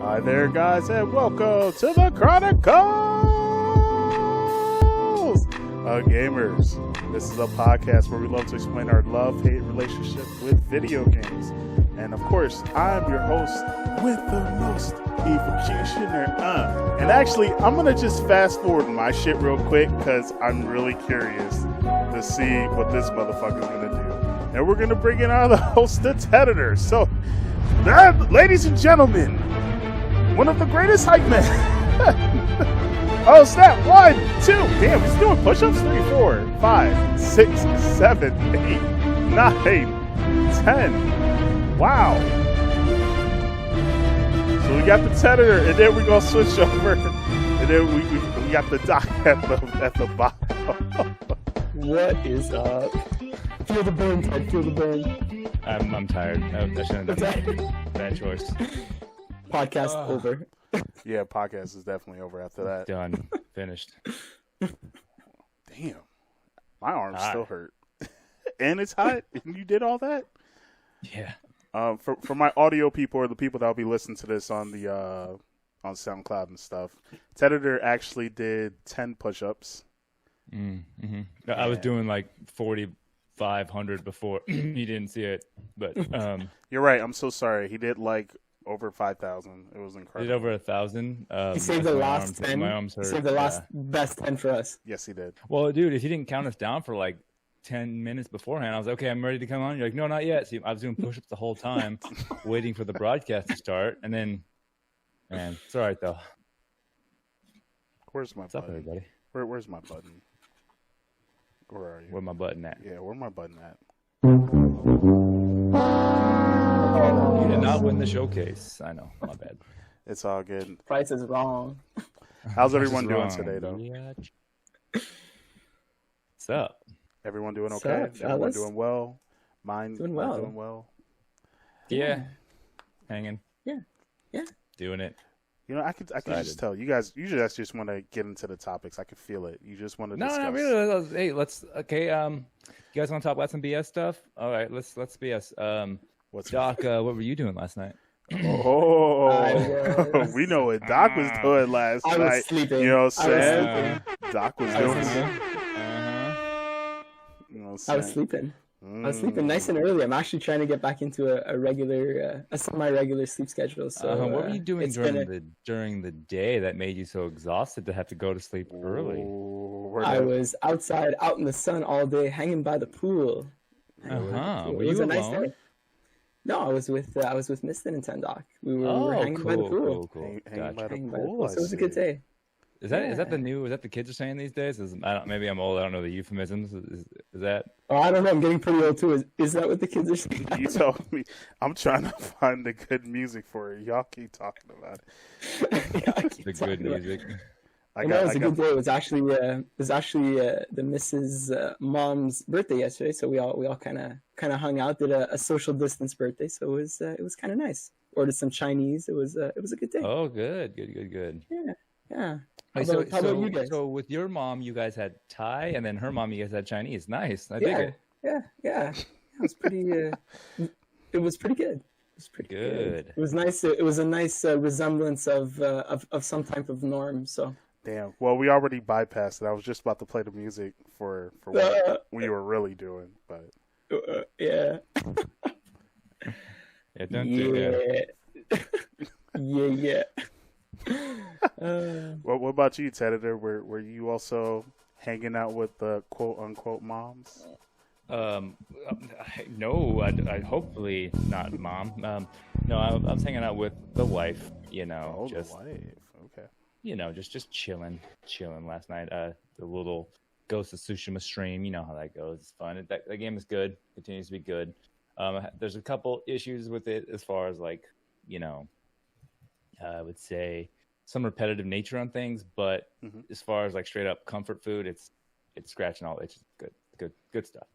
Hi there, guys, and welcome to the Chronicles of Gamers. This is a podcast where we love to explain our love-hate relationship with video games. And of course, I'm your host with the most evocationer. And actually, I'm going to just fast forward my shit real quick because I'm really curious to see what this motherfucker's going to do. And we're going to bring in our host, the Tedator. So, ladies and gentlemen, one of the greatest hype men. Oh, snap. 1, 2. Damn, he's doing push-ups. 3, 4, 5, 6, 7, 8, 9, 10. Wow. So we got the Tedator, and then we're going to switch over. And then we got the doc at the bottom. What is up? Feel the burn, Ted. Feel the burn. I'm tired. I shouldn't have done bad choice. Podcast over. Yeah, podcast is definitely over after that. Done. Finished. Damn. My arms still hurt. And it's hot? And you did all that? Yeah. For my audio people or the people that'll be listening to this on the on SoundCloud and stuff, Tedator actually did 10 push-ups. Mm-hmm. I was doing like 4,500 before. You didn't see it, but You're right. I'm so sorry. He did like over 5,000. It was incredible. did over 1,000. He saved the last 10. My arms hurt. He saved the last best 10 for us. Yes, he did. Well, dude, if you didn't count us down for like 10 minutes beforehand, I was like, okay, I'm ready to come on. You're like, no, not yet. See, I was doing push-ups the whole time, waiting for the broadcast to start, and then, man, it's all right though. Where's my What's up, button? everybody? Where's my button? Where are you? Where my button at? Yeah, where my button at? You did not win the showcase. I know. My bad. It's all good. Price is wrong. How's everyone doing Wrong. today, though? What's up? Everyone doing What's okay? up, Everyone fellas? doing well? Mine Doing well. Doing well. Yeah. Hanging. Yeah. Doing it. You know, I could just tell you guys. Usually, I just want to get into the topics. I could feel it. You just want to discuss. No, not really. Hey, let's. Okay. You guys want to talk about some BS stuff? All right. Let's BS. What's Doc? What were you doing last night? Oh, we know what Doc was doing last I night. was sleeping. You know what I'm I was saying? Doc was doing it. You know what I'm I saying? was sleeping. I was sleeping nice and early. I'm actually trying to get back into a regular, a semi-regular sleep schedule. So, What were you doing it's during the day that made you so exhausted to have to go to sleep early? I was outside, out in the sun all day, hanging by the pool. Were It was you a nice alone? day. No, I was with Mr. NintenDoc. We were hanging by the pool. Cool. Hanging by the Hanging by the pool. pool. So it was a good day. Is that the new? Is that the kids are saying these days? Maybe I'm old. I don't know the euphemisms. Is that? Oh, I don't know. I'm getting pretty old too. Is that what the kids are saying? You told me. I'm trying to find the good music for it. Y'all keep talking about it. The good music. It was a good day. It was actually the Mrs. Mom's birthday yesterday, so we all kind of hung out, did a social distance birthday, so it was kind of nice. Ordered some Chinese. It was a good day. Oh, good. Yeah. How Wait, about you guys? So with your mom, you guys had Thai, and then her mom, you guys had Chinese. Nice. I dig it. Yeah. It was pretty. It was pretty good. It was pretty good. It was nice. It was a nice resemblance of some type of norm. So. Damn. Well, we already bypassed it. I was just about to play the music for what we were really doing, but yeah. Yeah, don't do that. Yeah. what about you, Tedator? Were you also hanging out with the quote unquote moms? No, I hopefully not, Mom. No, I was hanging out with the wife. You know, Oh, just the wife. Okay. you know, just chilling last night. The little Ghost of Tsushima stream. You know how that goes. It's fun. That game is good. Continues to be good. There's a couple issues with it as far as like, you know, I would say some repetitive nature on things, but as far as like straight up comfort food, it's scratching all itches. Good stuff.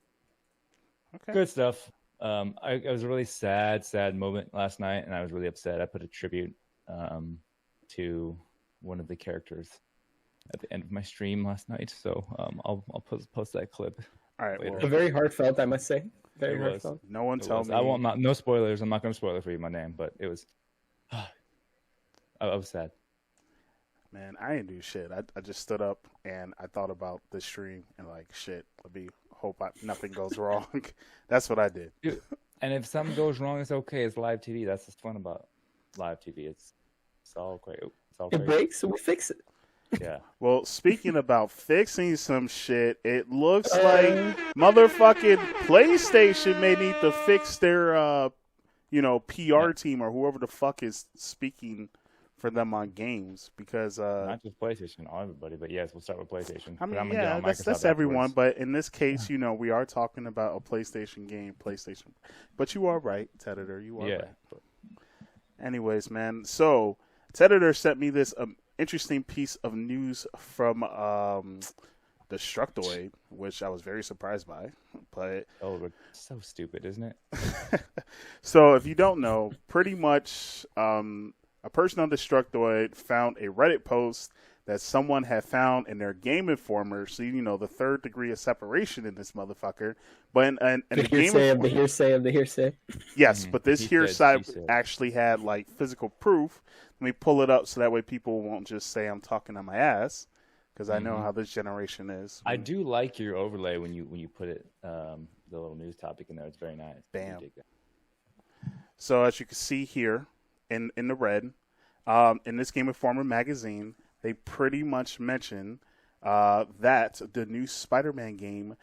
Okay. Good stuff. It was a really sad moment last night, and I was really upset. I put a tribute to one of the characters at the end of my stream last night, so I'll post that clip. All right. later. Well, Very heartfelt, I must say. Very It was. heartfelt. no one tell me. I won't. No spoilers. I'm not going to spoil it for you, my name, but it was. I was sad. Man, I didn't do shit. I just stood up and I thought about the stream and like, shit, let me hope nothing goes wrong. That's what I did. Dude, and if something goes wrong, it's okay. It's live TV. That's what's fun about live TV. It's all great. It breaks, so we fix it. Yeah. Well, speaking about fixing some shit, it looks like motherfucking PlayStation may need to fix their, PR team or whoever the fuck is speaking for them on games because not just PlayStation, everybody, but yes, we'll start with PlayStation. I mean, yeah, that's everyone, but in this case, we are talking about a PlayStation game, PlayStation. But you are right, Tedator, you are right. But anyways, man, so Tedator sent me this interesting piece of news from Destructoid, which I was very surprised by. But so stupid, isn't it? So if you don't know, pretty much a person on Destructoid found a Reddit post that someone had found in their Game Informer. So, the third degree of separation in this motherfucker. But in the hearsay of the hearsay of the hearsay. Yes, but this hearsay actually had like physical proof. Let me pull it up so that way people won't just say I'm talking on my ass, because I know how this generation is. I do like your overlay when you put it the little news topic in there. It's very nice. Bam. So as you can see here in the red, in this Game Informer magazine, they pretty much mention that the new Spider-Man game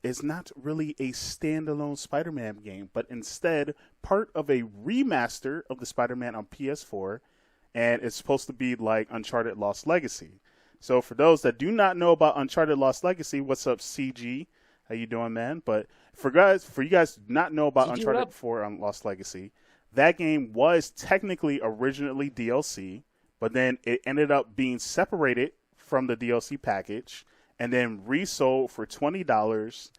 is not really a standalone Spider-Man game, but instead part of a remaster of the Spider-Man on PS4, and it's supposed to be like Uncharted Lost Legacy. So for those that do not know about Uncharted Lost Legacy, what's up, CG? How you doing, man? But for you guys to not know about Uncharted 4 on Lost Legacy, that game was technically originally DLC, but then it ended up being separated from the DLC package and then resold for $20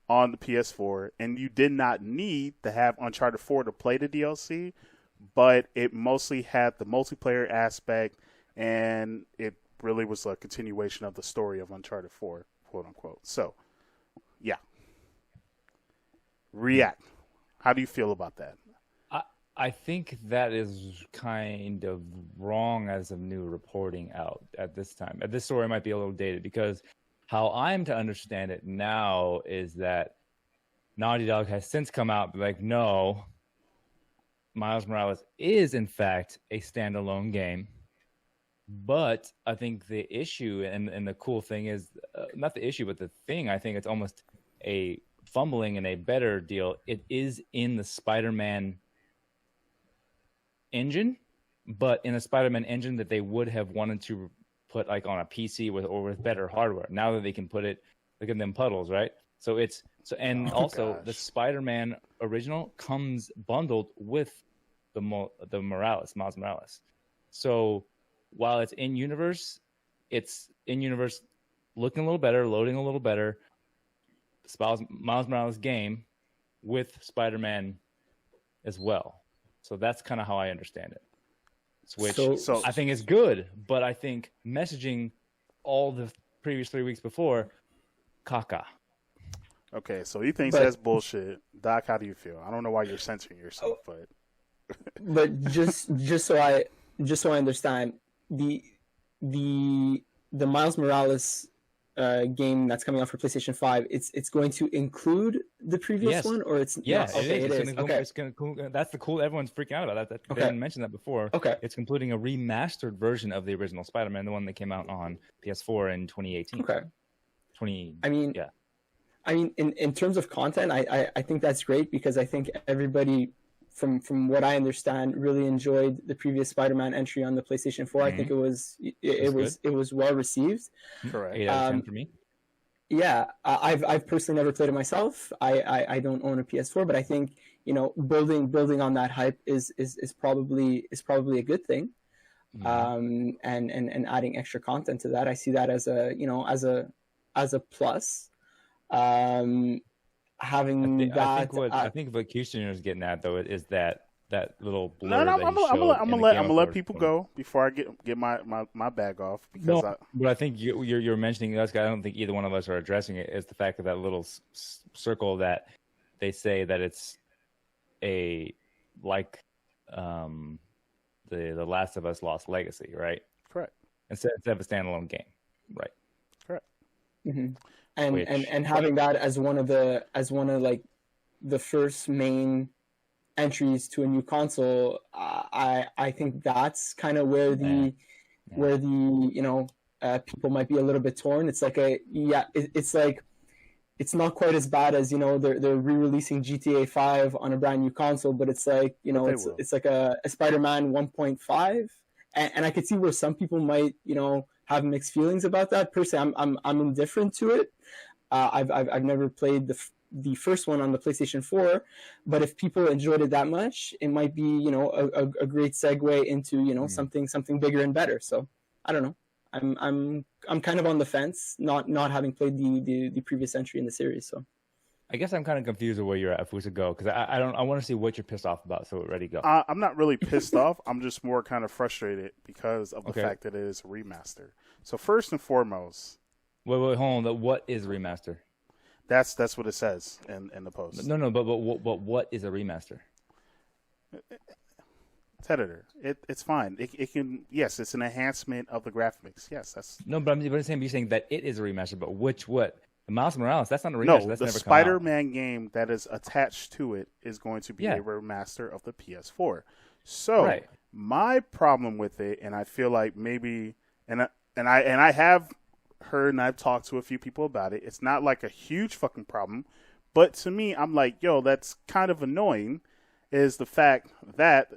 on the PS4. And you did not need to have Uncharted 4 to play the DLC, but it mostly had the multiplayer aspect, and it really was a continuation of the story of Uncharted 4, quote unquote. So, yeah. React. How do you feel about that? I think that is kind of wrong as of new reporting out at this time. This story might be a little dated, because how I'm to understand it now is that Naughty Dog has since come out like, no, Miles Morales is in fact a standalone game. But I think the issue and the cool thing is, not the issue, but the thing, I think it's almost a fumbling and a better deal. It is in the Spider-Man engine, but in a Spider-Man engine that they would have wanted to put like on a PC with better hardware. Now that they can put it, look at them puddles, right? So the Spider-Man original comes bundled with the Miles Morales. So while it's in universe looking a little better, loading a little better. Miles Morales game with Spider-Man as well. So that's kind of how I understand it. Which I think is good, but I think messaging all the previous 3 weeks before, caca. Okay, so he thinks that's bullshit. Doc, how do you feel? I don't know why you're censoring yourself, but but just so I understand, the Miles Morales game that's coming out for PlayStation 5, it's going to include the previous one, or it's it is. It's gonna that's the cool. Everyone's freaking out about that. They didn't mention that before. Okay, it's including a remastered version of the original Spider-Man, the one that came out on PS4 in 2018. Okay, I mean, in terms of content, I think that's great, because I think everybody, from what I understand, really enjoyed the previous Spider-Man entry on the PlayStation 4. I think it was well received. Correct. 8 out of 10 for me. Yeah, I've personally never played it myself. I don't own a PS4, but I think building on that hype is probably a good thing. And adding extra content to that, I see that as a plus. I think what Houston is getting at though is that little blur. No, I'm gonna let people go before I get my bag off, because but I think you're mentioning us. I don't think either one of us are addressing it. Is the fact of that little circle that they say that it's a the the Last of Us Lost Legacy, right? Correct. Instead of a standalone game, right? Correct. And Which- and having that as one of like the first main entries to a new console, I think that's kind of where the people might be a little bit torn. It's like it's like it's not quite as bad as they're re-releasing GTA 5 on a brand new console, but it's like it's like a Spider-Man 1.5, and I could see where some people might have mixed feelings about that. Personally, I'm indifferent to it. I've never played the first one on the PlayStation 4, but if people enjoyed it that much, it might be a great segue into something bigger and better. So I don't know. I'm kind of on the fence, not having played the previous entry in the series. So I guess I'm kind of confused with where you're at, Fusa Go, because I want to see what you're pissed off about. So ready, go. I'm not really pissed off. I'm just more kind of frustrated because of the fact that it is a remaster. So first and foremost, wait, hold on. What is remaster? That's what it says in the post. No, but what is a remaster? Tedator. It's fine. It can, yes, it's an enhancement of the graphics. Yes, that's no, but you're saying that it is a remaster. But what? The Miles Morales, that's not a remaster. No, that's the never Spider-Man game that is attached to it is going to be a remaster of the PS4. So my problem with it, and I feel like maybe, and I have heard and I've talked to a few people about it. It's not like a huge fucking problem, but to me, I'm like, yo, that's kind of annoying. Is the fact that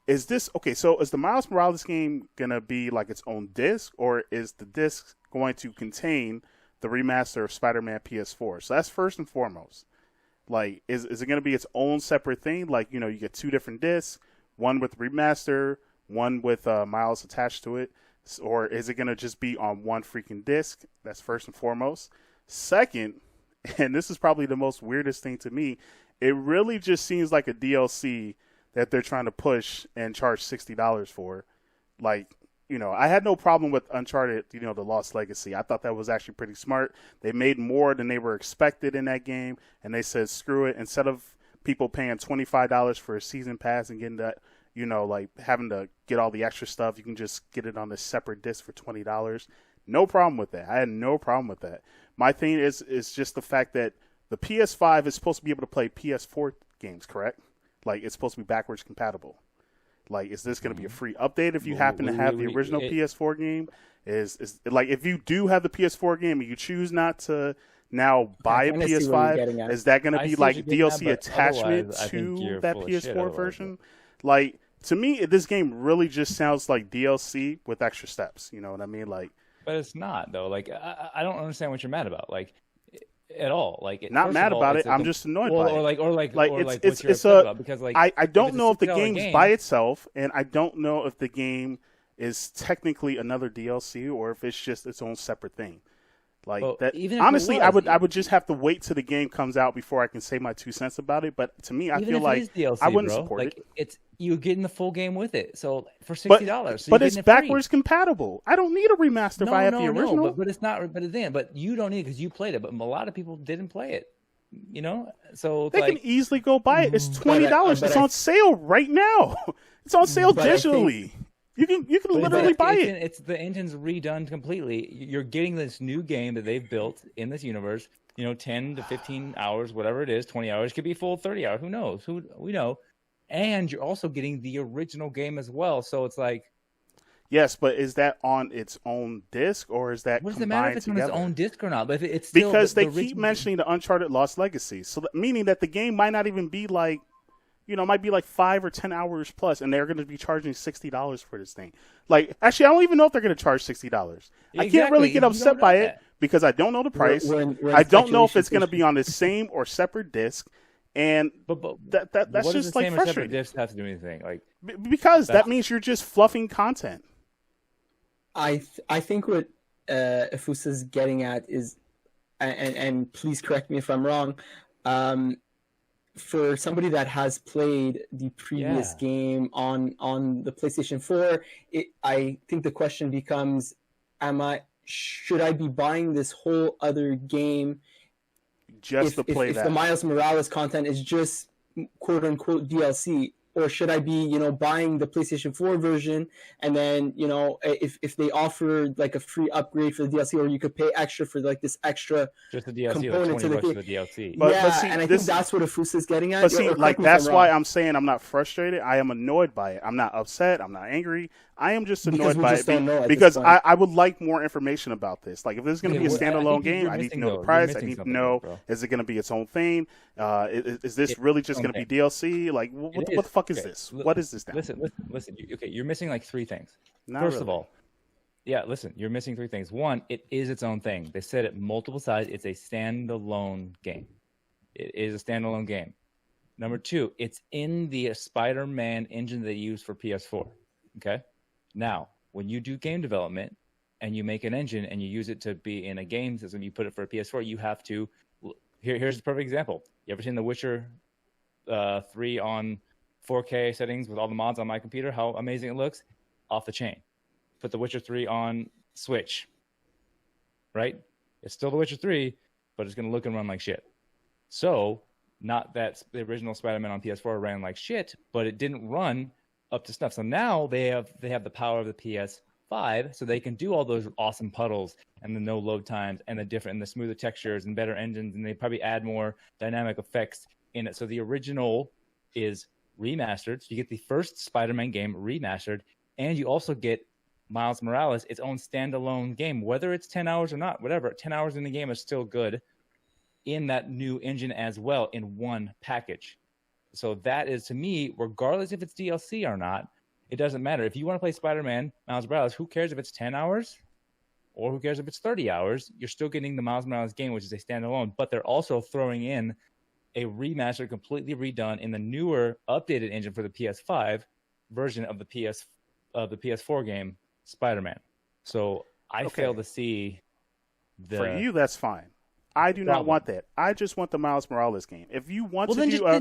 is this okay? So is the Miles Morales game gonna be like its own disc, or is the disc going to contain the remaster of Spider-Man PS4? So that's first and foremost. Like, is it going to be its own separate thing? Like, you get two different discs, one with remaster, one with Miles attached to it, or is it going to just be on one freaking disc? That's first and foremost. Second, and this is probably the most weirdest thing to me, it really just seems like a DLC that they're trying to push and charge $60 for. Like, I had no problem with Uncharted, the Lost Legacy. I thought that was actually pretty smart. They made more than they were expected in that game, and they said, screw it. Instead of people paying $25 for a season pass and getting that, like having to get all the extra stuff, you can just get it on this separate disc for $20. No problem with that. I had no problem with that. My thing is just the fact that the PS5 is supposed to be able to play PS4 games, correct? Like, it's supposed to be backwards compatible. Like, is this going to be a free update if you happen to have the original PS4 game? Is like, if you do have the PS4 game and you choose not to now buy a PS5, is that going to be like DLC attachment to that PS4 version? Like, to me, this game really just sounds like DLC with extra steps. You know what I mean? Like, but it's not though. Like, I don't understand what you're mad about. Like, at all. Like, not mad about it. I'm just annoyed by it. Or like it's a because like I don't know if the game's by itself, and I don't know if the game is technically another DLC or if it's just its own separate thing. Like that. Honestly, I would just have to wait till the game comes out before I can say my 2 cents about it. But to me, I feel like DLC, I wouldn't support it. It's you're getting the full game with it, so for $60. But it's backwards compatible. I don't need a remaster if I have the original. No, but it's not. But you don't need it because you played it. But a lot of people didn't play it. So they can easily go buy it. It's $20. It's on sale right now. It's on sale digitally. You can literally buy it. It's the engine's redone completely. You're getting this new game that they've built in this universe. 10 to 15 hours, whatever it is, 20 hours, could be full 30 hours. Who knows? We know. And you're also getting the original game as well. So it's like, yes, but is that on its own disc or is that what does combined it matter if it's together? on its own disc or not? But if it's still because they keep mentioning the Uncharted Lost Legacy, so meaning that the game might not even be like. Might be like 5 or 10 hours plus, and they're going to be charging $60 for this thing. Like, actually, I don't even know if they're going to charge $60. Exactly. I can't really get upset by it because I don't know the price. I don't know if it's going to be on the same or separate disc, and that's what just the like same frustrating. Or separate disc have to do anything? Like, because that means you're just fluffing content. I think what Afusa's getting at is, and please correct me if I'm wrong. For somebody that has played the previous game on the PlayStation 4, I think the question becomes, should I be buying this whole other game just to play if the Miles Morales content is just quote unquote DLC? or should I be, buying the PlayStation 4 version, and then, if they offer like a free upgrade for the DLC, or you could pay extra for like this extra Just the DLC, like component to 20 the bucks game. for the DLC. But see, and I this- think that's what Afus is getting at. But see, Or like correct me if that's I'm why wrong. I'm saying I'm not frustrated. I am annoyed by it. I'm not upset. I'm not angry. I am just Because annoyed we by just it don't know at because this point. I would like more information about this. Like if this is going to Okay, be a well, I standalone think game, you're I need to missing, know though. the You're price. I missing need to something, know, bro. is it going to be its own thing? Is this really just going to be DLC? Like what the fuck is Okay, this? What is this now? Listen. You're missing like 3 things. Not First of really. all, you're missing 3 things. One, it is its own thing. They said it multiple times. It's a standalone game. It is a standalone game. Number 2, it's in the Spider-Man engine they use for PS4. Okay? Now, when you do game development and you make an engine and you use it to be in a game system, you put it for a PS4, you have to... Here's the perfect example. You ever seen The Witcher 3 on 4K settings with all the mods on my computer? How amazing it looks? Off the chain. Put The Witcher 3 on Switch. Right? It's still The Witcher 3, but it's going to look and run like shit. So, not that the original Spider-Man on PS4 ran like shit, but it didn't run up to snuff. So now they have the power of the PS5, so they can do all those awesome puddles and the no load times and the smoother textures and better engines, and they probably add more dynamic effects in it. So the original is remastered. So you get the first Spider-Man game remastered, and you also get Miles Morales, its own standalone game, whether it's 10 hours or not, whatever. 10 hours in the game is still good in that new engine as well in one package. So that is, to me, regardless if it's DLC or not, it doesn't matter. If you want to play Spider-Man, Miles Morales, who cares if it's 10 hours or who cares if it's 30 hours? You're still getting the Miles Morales game, which is a standalone, but they're also throwing in a remaster, completely redone in the newer, updated engine for the PS5 version of the PS4 game, Spider-Man. So I fail to see the... For you, that's fine. I do not want that. I just want the Miles Morales game. If you want to do a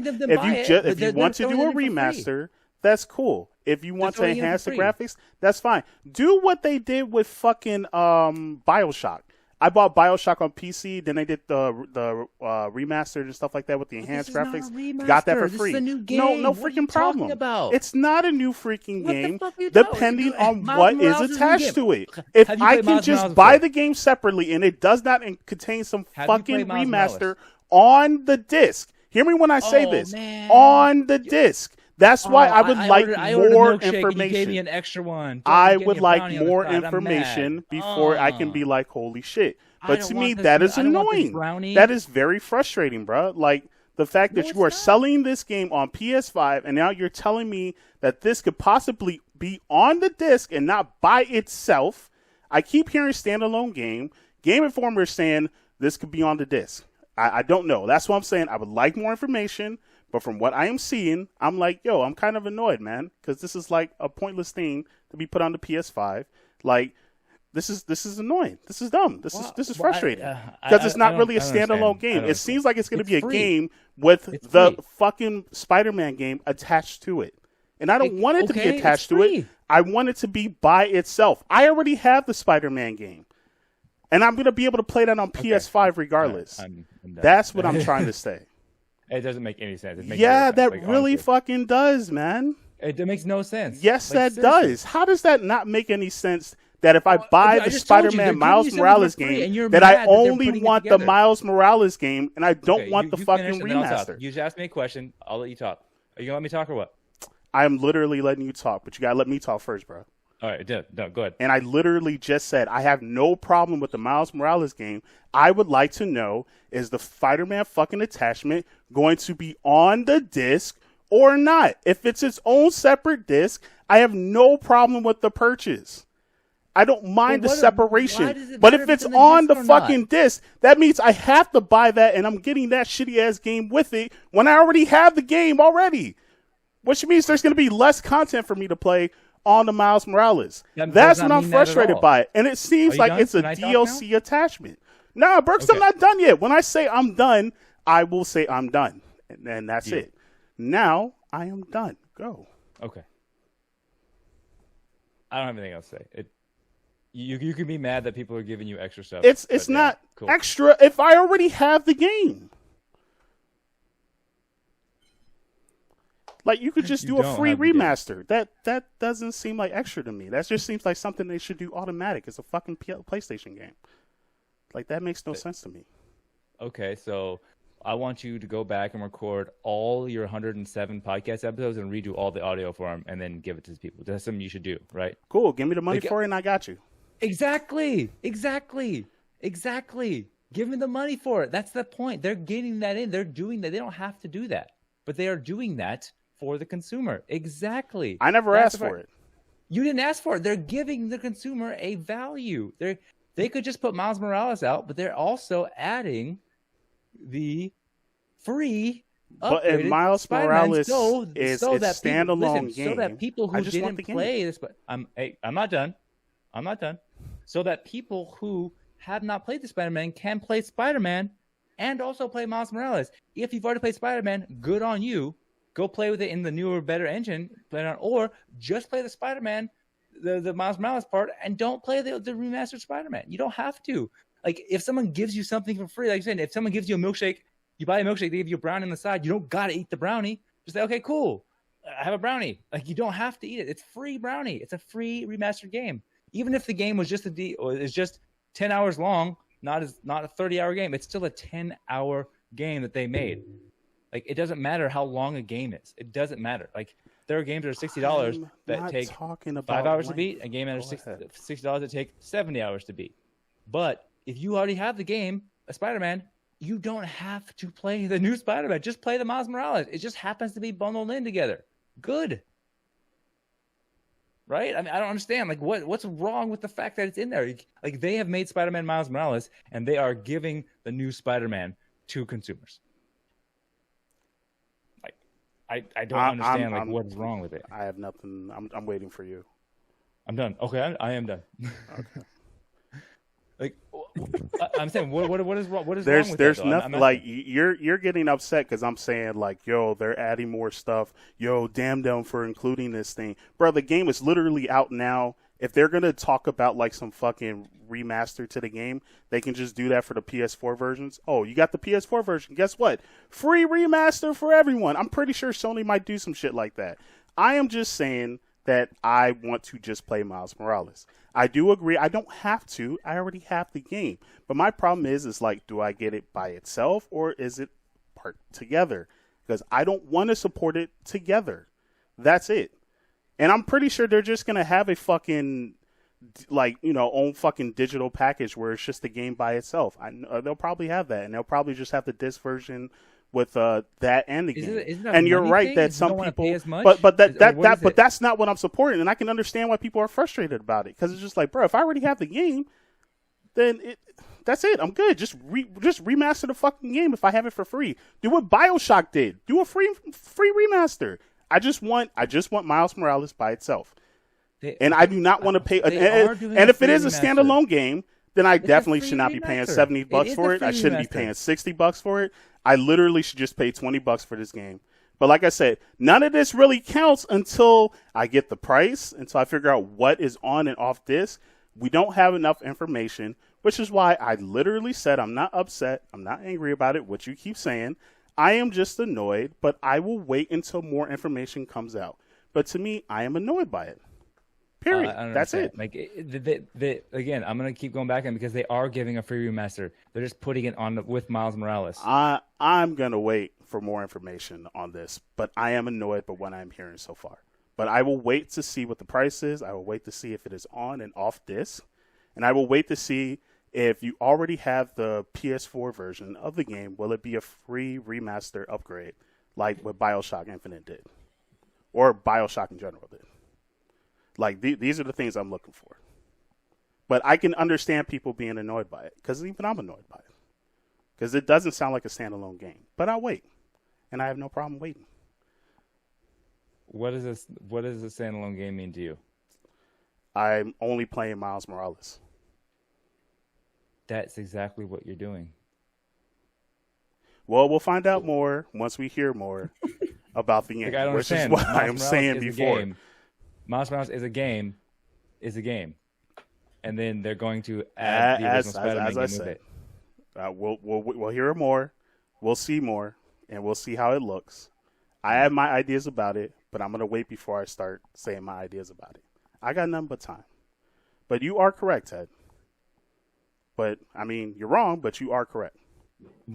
remaster, that's cool. If you want to enhance the graphics, that's fine. Do what they did with fucking BioShock. I bought BioShock on PC, then they did the remastered and stuff like that with the enhanced graphics. Got that for free. This is a new game. No What are you freaking problem. talking about? It's not a new freaking What the game, fuck are you talking depending about? on Miles what Morales is is a new attached game. to it. If Have you I played can Miles just Morales buy before? the game separately and it does not contain some Have you fucking played Miles remaster Morales? on the disc. Hear me when I say this. Man. On the disc. That's why I would like more information. You gave me information. an extra one. I You gave would me a like brownie on the more side. I'm mad. information before I can be like, holy shit. I But don't to want me, this- that is I don't want this annoying. brownie. That is very frustrating, bro. Like, the fact that No, you are it's not. selling this game on PS5 and now you're telling me that this could possibly be on the disc and not by itself. I keep hearing standalone game. Game Informer is saying this could be on the disc. I don't know. That's what I'm saying. I would like more information. But from what I am seeing, I'm like, yo, I'm kind of annoyed, man, because this is like a pointless thing to be put on the PS5. Like, this is annoying. This is dumb. This is frustrating because it's not really a standalone game. It seems like it's going to be a game with the fucking Spider-Man game attached to it, and I don't want it to be attached to it. I want it to be by itself. I already have the Spider-Man game, and I'm going to be able to play that on PS5 regardless. That's what I'm trying to say. It doesn't make any sense. That really fucking does, man. It makes no sense. Yes, that does. How does that not make any sense? That if I buy the Spider-Man Miles Morales game, that I only want the Miles Morales game and I don't want the fucking remaster. You just asked me a question. I'll let you talk. Are you gonna let me talk or what? I'm literally letting you talk, but you gotta let me talk first, bro. All right, no, go ahead. And I literally just said I have no problem with the Miles Morales game. I would like to know, is the Spider-Man fucking attachment going to be on the disc or not? If it's its own separate disc, I have no problem with the purchase. I don't mind the separation. But if it's on the fucking disc, that means I have to buy that and I'm getting that shitty ass game with it when I already have the game already. Which means there's going to be less content for me to play on the Miles Morales. That's what I'm frustrated by. And it seems like it's a DLC attachment. Nah, Burks, I'm not done yet. When I say I'm done, I will say I'm done. And that's it. Now, I am done. Go. Okay. I don't have anything else to say. You can be mad that people are giving you extra stuff. It's not extra if I already have the game. Like, you could just You do a don't free have the game. remaster. That doesn't seem like extra to me. That just seems like something they should do automatic. It's a fucking PlayStation game. Like, that makes no sense to me. Okay, so I want you to go back and record all your 107 podcast episodes and redo all the audio for them and then give it to the people. That's something you should do, right? Cool. Give me the money for it and I got you. Exactly. Give me the money for it. That's the point. They're getting that in. They're doing that. They don't have to do that, but they are doing that for the consumer. Exactly. I never asked for it. You didn't ask for it. They're giving the consumer a value. They could just put Miles Morales out, but they're also adding the free But if Miles Morales is a standalone game, so that people who didn't play this, but I'm not done. So that people who have not played the Spider-Man can play Spider-Man and also play Miles Morales. If you've already played Spider-Man, good on you. Go play with it in the newer, better engine, or just play the Spider-Man, the Miles Morales part, and don't play the remastered Spider-Man. You don't have to. Like, if someone gives you something for free, like you said, if someone gives you a milkshake, you buy a milkshake, they give you a brownie on the side, you don't got to eat the brownie. Just say, okay, cool. I have a brownie. Like, you don't have to eat it. It's free brownie. It's a free remastered game. Even if the game was just is just 10 hours long, not a 30-hour game, it's still a 10-hour game that they made. Like, it doesn't matter how long a game is. It doesn't matter. Like, there are games that are $60 that take 5 hours to beat. A game that are $60 that take 70 hours to beat. But if you already have the game, a Spider-Man, you don't have to play the new Spider-Man. Just play the Miles Morales. It just happens to be bundled in together. Good. Right? I mean, I don't understand. Like, what's wrong with the fact that it's in there? Like, they have made Spider-Man Miles Morales, and they are giving the new Spider-Man to consumers. Like, I don't understand what's wrong with it. I have nothing. I'm waiting for you. I'm done. Okay, I am done. Okay. Like, I'm saying, what is wrong? What is wrong with there's that, nothing. Like, you're getting upset because I'm saying, like, yo, they're adding more stuff. Yo, damn them for including this thing, bro. The game is literally out now. If they're gonna talk about like some fucking remaster to the game, they can just do that for the PS4 versions. Oh, you got the PS4 version. Guess what? Free remaster for everyone. I'm pretty sure Sony might do some shit like that. I am just saying that I want to just play Miles Morales. I do agree. I don't have to. I already have the game. But my problem is like, do I get it by itself or is it part together? Because I don't want to support it together. That's it. And I'm pretty sure they're just going to have a fucking, like, you know, own fucking digital package where it's just the game by itself. They'll probably have that. And they'll probably just have the disc version with that and the game. And you're right that some people, but that's not what I'm supporting, and I can understand why people are frustrated about it because it's just like, bro, if I already have the game, then that's it. I'm good. Just remaster the fucking game if I have it for free. Do what BioShock did. Do a free remaster. I just want Miles Morales by itself, and I do not want to pay. And if it is a standalone game, then I definitely should not be paying $70 for it. I shouldn't be paying $60 for it. I literally should just pay $20 for this game. But like I said, none of this really counts until I get the price, until I figure out what is on and off disc. We don't have enough information, which is why I literally said I'm not upset. I'm not angry about it, what you keep saying. I am just annoyed, but I will wait until more information comes out. But to me, I am annoyed by it. Period. That's it. Like, again, I'm going to keep going back in because they are giving a free remaster. They're just putting it on with Miles Morales. I'm going to wait for more information on this, but I am annoyed by what I'm hearing so far. But I will wait to see what the price is. I will wait to see if it is on and off disc. And I will wait to see if you already have the PS4 version of the game, will it be a free remaster upgrade like what BioShock Infinite did? Or BioShock in general did? Like, these are the things I'm looking for. But I can understand people being annoyed by it, because even I'm annoyed by it. Because it doesn't sound like a standalone game. But I'll wait. And I have no problem waiting. What does a standalone game mean to you? I'm only playing Miles Morales. That's exactly what you're doing. Well, we'll find out more once we hear more about the game. Like, I don't which understand. is what I'm saying before. Miles Morales is a game, and then they're going to add the original Spider-Man game with it. We'll hear more, we'll see more, and we'll see how it looks. I have my ideas about it, but I'm gonna wait before I start saying my ideas about it. I got nothing but time. But you are correct, Ted. But I mean, you're wrong, but you are correct.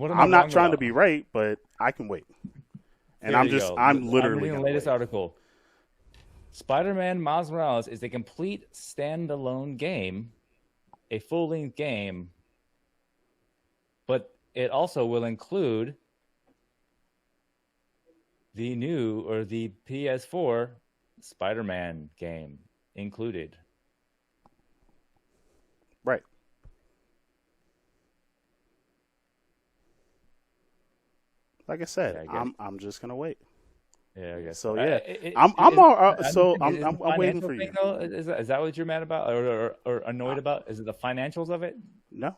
I'm not trying to be right, but I can wait. And I'm literally reading the latest article. Spider-Man Miles Morales is a complete standalone game, a full-length game, but it also will include the new or the PS4 Spider-Man game included. Right. Like I said, yeah, I'm just gonna wait. Yeah, I guess. So yeah, I'm waiting for you. Is that what you're mad about or annoyed about? Is it the financials of it? No,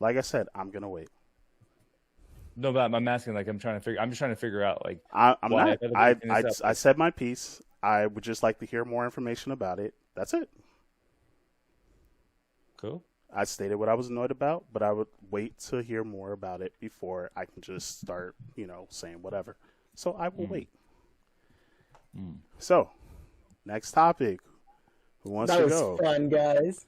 like I said, I'm gonna wait. No, but I'm asking. Like I'm just trying to figure out. Like I'm not. I said my piece. I would just like to hear more information about it. That's it. Cool. I stated what I was annoyed about, but I would wait to hear more about it before I can just start, saying whatever. So I will wait. So, next topic. Who wants to go? That was fun, guys.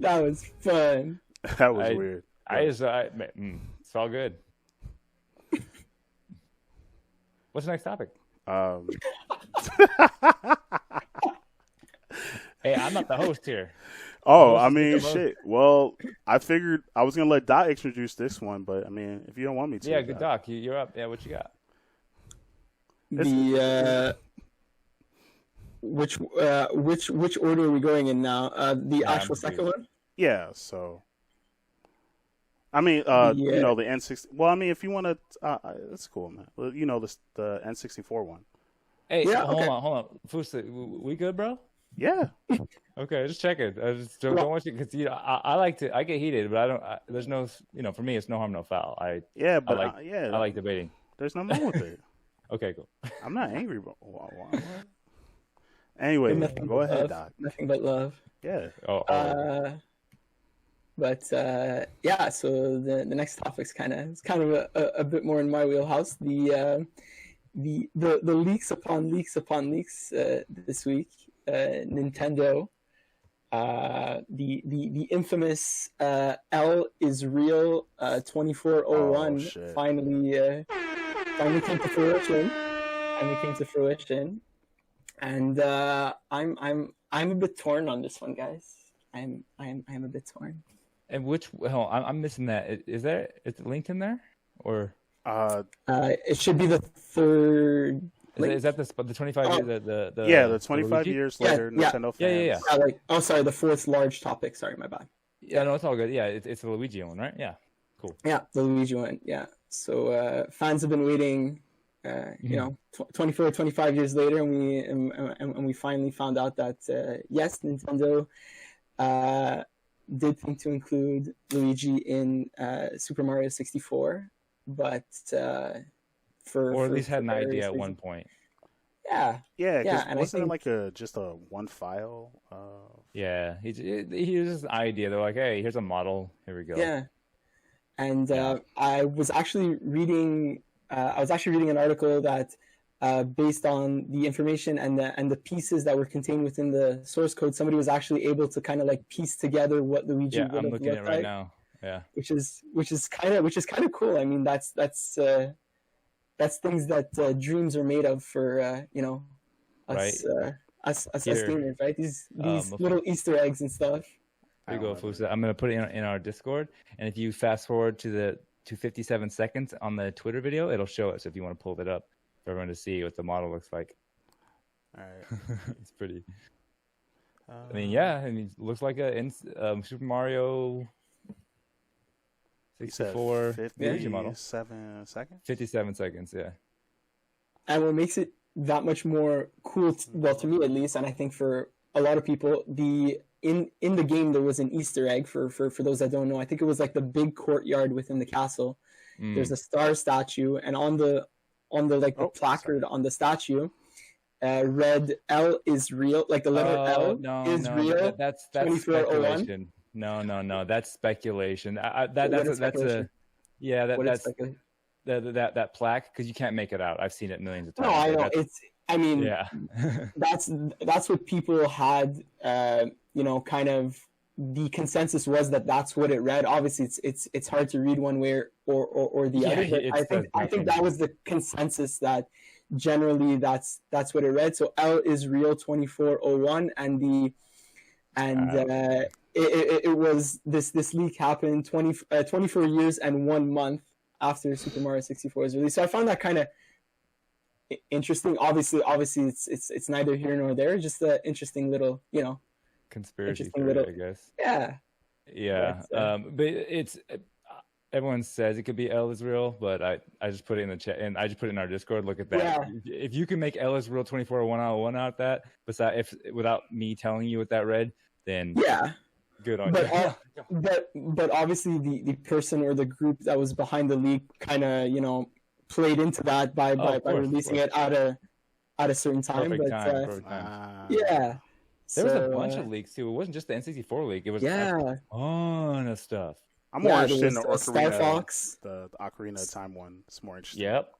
That was fun. That was weird. It's all good. What's the next topic? Hey, I'm not the host here. Oh, I mean, shit. Well, I figured I was gonna let Doc introduce this one, but I mean, if you don't want me to, yeah, good Doc, you're up. Yeah, what you got? Which order are we going in now? The actual second one. Yeah. So, I mean, the N60. Well, I mean, if you want to, that's cool, man. Well, the N64 one. Hey, yeah, hold on, Fusa, we good, bro? Yeah. Okay, just check it. I just don't want you because I get heated, but I don't. There's no, for me, it's no harm, no foul. I like debating. There's nothing wrong with it. Okay, cool. I'm not angry, but anyway, go ahead, Doc. Nothing but love. Yeah. Yeah. So the next topic's kind of a bit more in my wheelhouse. The leaks upon leaks upon leaks this week. Nintendo, the infamous L is real 2401 finally came to fruition. And I'm a bit torn on this one, guys. I'm a bit torn. And I'm missing that. Is it linked in there or? It should be the third. Is that the 25 years? The 25 years later, Nintendo fans. Yeah. Sorry, the fourth large topic. Sorry, my bad. Yeah, no, it's all good. Yeah, it's the Luigi one, right? Yeah, cool. Yeah, the Luigi one. Yeah. So fans have been waiting, 24, 25 years later, and we finally found out that yes, Nintendo did think to include Luigi in Super Mario 64, but or at least had an idea at one point. Yeah. And wasn't it like just a one file? Yeah, he was just an idea. They're like, hey, here's a model. Here we go. Yeah, and I was actually reading an article that based on the information and the pieces that were contained within the source code, somebody was actually able to kind of like piece together what Luigi would have looked like. Yeah, I'm looking at it right now. Yeah, which is kind of cool. I mean, that's things that dreams are made of for us us gamers, right? These little Easter eggs and stuff. There you go, Fusa. I'm gonna put it in our Discord, and if you fast forward to 57 seconds on the Twitter video, it'll show it. So if you want to pull it up for everyone to see what the model looks like. All right, it's pretty. It looks like a Super Mario 64 Luigi model. 57 seconds. 57 seconds, yeah. And what makes it that much more cool, to me at least, and I think for a lot of people, in the game there was an Easter egg for those that don't know. I think it was like the big courtyard within the castle. There's a star statue, and on the placard on the statue, read L is real, like the letter L is real. That's speculation. No, that's speculation. That's speculation. that plaque, because you can't make it out. I've seen it millions of times. No, I know. Yeah. That's what people had. Kind of the consensus was that's what it read. Obviously, it's hard to read one way or the other. But I think that was the consensus, that generally that's what it read. So L is real 2401, it was this leak happened 24 years and 1 month after Super Mario 64 was released. So I found that kind of interesting. Obviously it's neither here nor there. Just an interesting little, conspiracy theory, I guess. Yeah. But it's everyone says it could be L is real, but I just put it in the chat, and I just put it in our Discord. Look at that. Yeah. If you can make L is real 2401 out of that, without me telling you what that read, then yeah. Good on you. But obviously the person or the group that was behind the leak kind of played into that by releasing it at a certain time. Perfect But time. yeah, there was a bunch of leaks too. It wasn't just the N64 leak. It was a ton of stuff. I'm more interested in the Ocarina, Star Fox, the Ocarina of Time one. It's more interesting. Yep.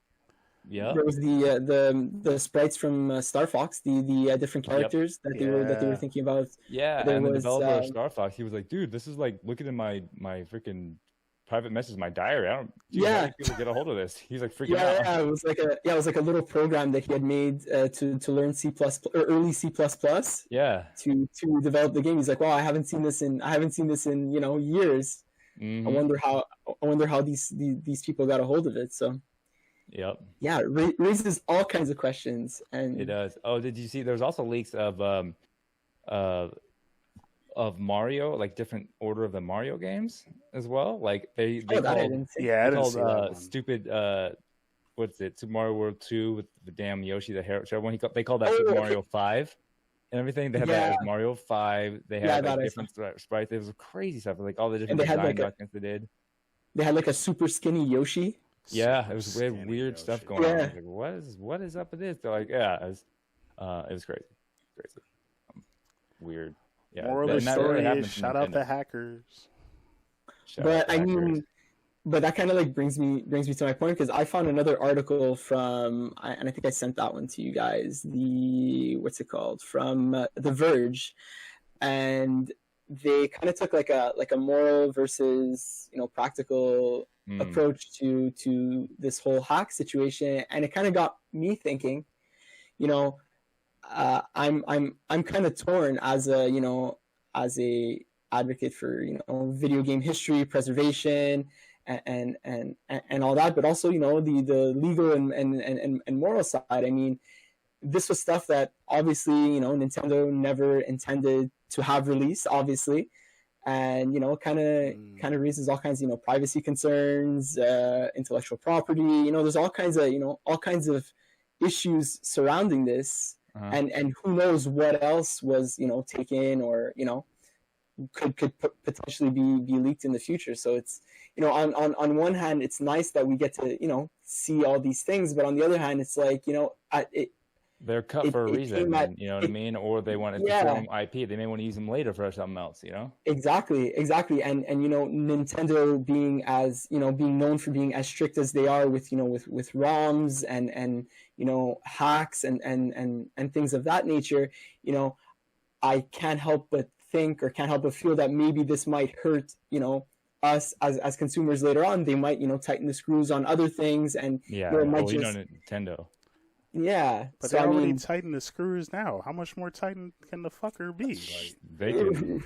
There was the sprites from Star Fox, the different characters that they were thinking about. Yeah, there and was, the developer of Star Fox, he was like, "Dude, this is like looking in my freaking private message, my diary. How do people get a hold of this?" He's like freaking out. Yeah, it was like a little program that he had made to learn C++ or early C++. Yeah. To develop the game. He's like, "Wow, I haven't seen this in years. Mm-hmm. I wonder how these people got a hold of it." So. Yep. Yeah, it raises all kinds of questions, and it does. Oh, did you see? There's also leaks of Mario, like different order of the Mario games as well. Like they called stupid. What's it? Super Mario World 2 with the damn Yoshi the Hair one. They called that Super Mario 5 and everything. They had that as Mario 5. They had different sprites. It was crazy stuff. Like all the different design documents they did. They had like a super skinny Yoshi. Yeah, it was weird stuff going on. Like, what is up with this? They're like, it was crazy. Weird. Yeah. Moral of the story is shout out the hackers. But that kind of like brings me to my point, because I found another article from, and I think I sent that one to you guys. What's it called? From The Verge, and they kind of took like a moral versus practical approach to this whole hack situation, and it kind of got me thinking. I'm kind of torn as a advocate for video game history preservation and all that, but also the legal and moral side. I mean, this was stuff that obviously Nintendo never intended to have released, obviously. And kind of raises all kinds of privacy concerns, intellectual property. There's all kinds of issues surrounding this, and who knows what else was taken or could potentially be leaked in the future. So it's on one hand it's nice that we get to see all these things, but on the other hand it's like they're cut for a reason, you know what I mean? Or they want to perform IP. They may want to use them later for something else, Exactly. And Nintendo being being known for being as strict as they are with ROMs and hacks and things of that nature, I can't help but think, or can't help but feel that maybe this might hurt, us as consumers later on. They might, tighten the screws on other things, and Nintendo. Yeah, but they already tightened the screws now. How much more tighten can the fucker be? Like, they can.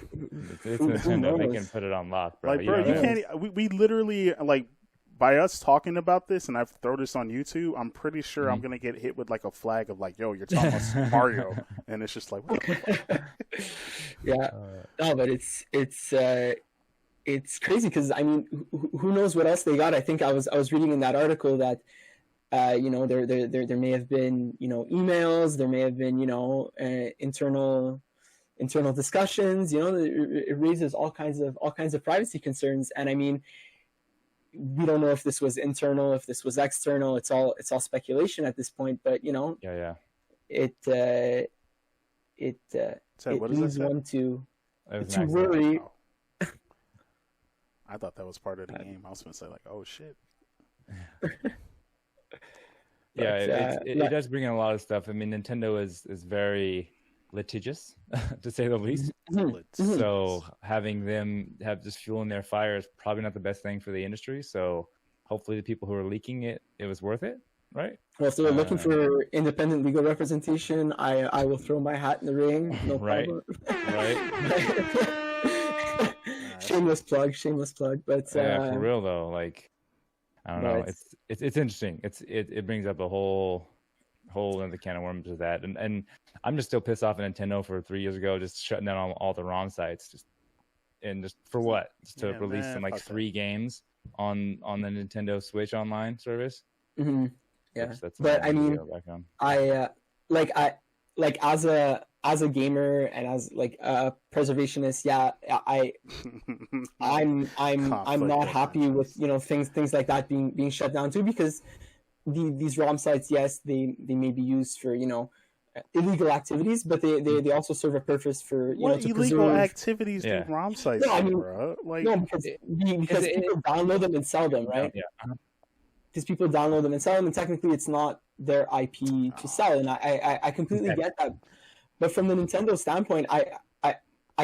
It's Nintendo. They can put it on lock, bro. Like, bro, you can't. We literally, like, by us talking about this, and I've thrown this on YouTube, I'm pretty sure I'm gonna get hit with like a flag of like, "Yo, you're talking about Mario," and it's just like, what the fuck? Yeah, no, but it's crazy, because I mean, who knows what else they got? I think I was reading in that article that. There may have been emails, there may have been internal discussions. It raises all kinds of privacy concerns, and I mean, we don't know if this was internal, if this was external. It's all speculation at this point. But it leads one to worry. I thought that was part of the game. I was going to say like, oh shit. Yeah, But, it does bring in a lot of stuff. I mean, Nintendo is very litigious, to say the least. So having them have just fuel in their fire is probably not the best thing for the industry. So hopefully the people who are leaking it, it was worth it, right? Well, if they're looking for independent legal representation, I will throw my hat in the ring. No Right. problem. Right. Shameless plug. But Yeah, for real though, like I don't know, But- it's interesting. It brings up a whole other can of worms with that, and I'm just still pissed off at Nintendo for 3 years ago, just shutting down all the ROM sites, just for what? Just to release some like 3 games on the Nintendo Switch online service. Mm-hmm. Yeah, That's but I mean, background. I as a gamer and as like a preservationist, yeah, I'm not happy with things like that being shut down too, because these ROM sites, yes, they may be used for illegal activities, but they also serve a purpose for what to illegal preserve... activities do ROM sites? No, I mean, bro? Like, no, because people download them and sell them, right? Yeah. Because people download them and sell them, and technically it's not their IP to sell, and I completely get that. But from the Nintendo standpoint, I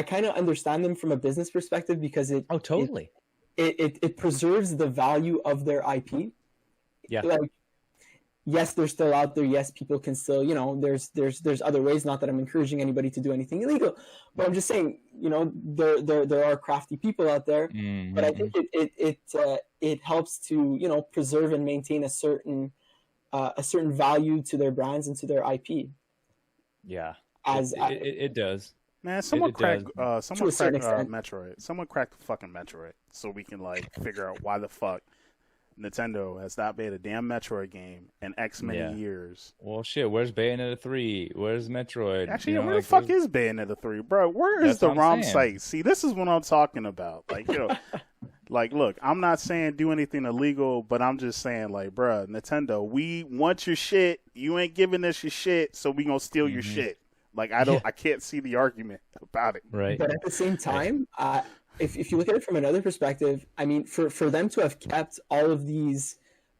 kind of understand them from a business perspective, because it preserves the value of their IP. Yeah. Like, yes, they're still out there. Yes, people can still, there's other ways. Not that I'm encouraging anybody to do anything illegal, but I'm just saying, there are crafty people out there. Mm-hmm. But I think it helps to preserve and maintain a certain value to their brands and to their IP. Yeah, it does. Man, someone cracked Metroid. Someone cracked the fucking Metroid, so we can figure out why the fuck Nintendo has not made a damn Metroid game in X many years. Well, shit, where's Bayonetta 3? Where's Metroid? Actually, where the fuck is Bayonetta 3, bro? Where is the ROM site? See, this is what I'm talking about. Look, I'm not saying do anything illegal, but I'm just saying, bro, Nintendo, we want your shit. You ain't giving us your shit, so we gonna steal your shit. I can't see the argument about it. Right. But at the same time, if you look at it from another perspective, I mean, for them to have kept all of these,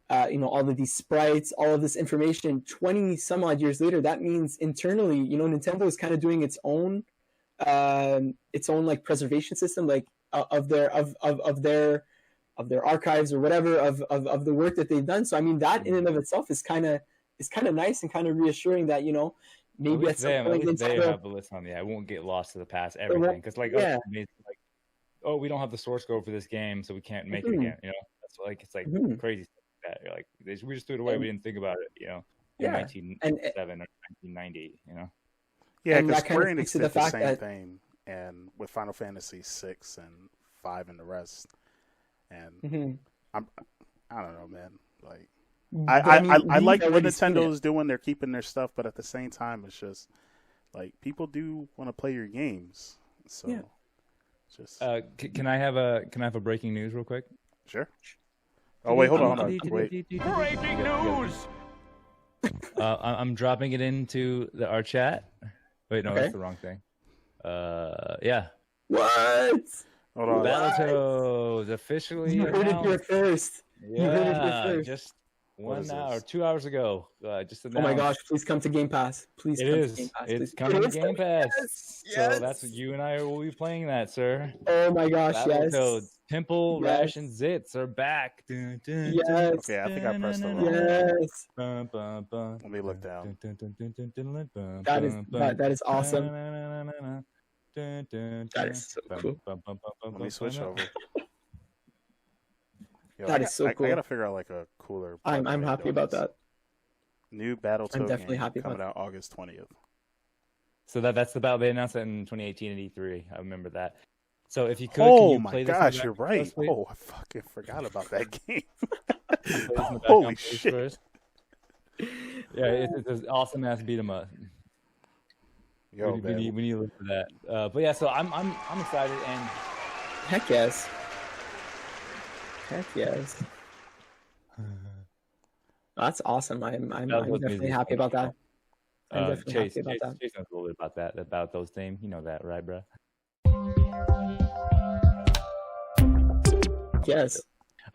all of these sprites, all of this information 20 some odd years later, that means internally, Nintendo is kind of doing its own preservation system, of their archives or whatever of the work that they've done. So I mean, that in and of itself is kind of nice and kind of reassuring that maybe at some point they have a list on the. I won't get lost to the past everything, because oh, we don't have the source code for this game, so we can't make it again. That's crazy stuff like that. You're like, we just threw it away. We didn't think about it. In 1997 or 1990. Yeah, because Square Enix did the same thing, and with Final Fantasy 6 and 5 and the rest. And I don't know, man. I like what Nintendo is doing. They're keeping their stuff, but at the same time, it's just people do want to play your games. So. Yeah. Just can I have a breaking news real quick? Sure. Oh wait, hold on. Wait. Breaking news. I'm dropping it into our chat. Wait, no, that's the wrong thing. Yeah. What? Hold on. Battletoads officially. You heard it here first. Yeah, just 1 hour, 2 hours ago. Just announced. Oh my gosh! Please come to Game Pass. Please. It is. It's coming to Game Pass. Yes. So that's you and I will be playing that, sir. Oh my gosh! Battletoads, yes. Pimple, Rash, and Zits are back. Yes. Okay, I think I pressed the wrong. Yes. Let me look down. That is awesome. That is so cool. Let me switch over. That is so cool. I gotta figure out a cooler. I'm happy about that. New Battletoads. I'm definitely happy coming about out August 20th. So that's the battle they announced that in 2018 and E3. I remember that. So if you could, oh can you my play gosh, you're right. Oh, I fucking forgot about that game. Holy shit! First. Yeah, it's an awesome ass beat 'em up. Yo, we need to look for that. But yeah, so I'm excited and heck yes. Heck yes. That's awesome. I'm definitely happy about that. I'm definitely happy about that. Chase knows a little bit about those things. You know that, right, bro? Yes.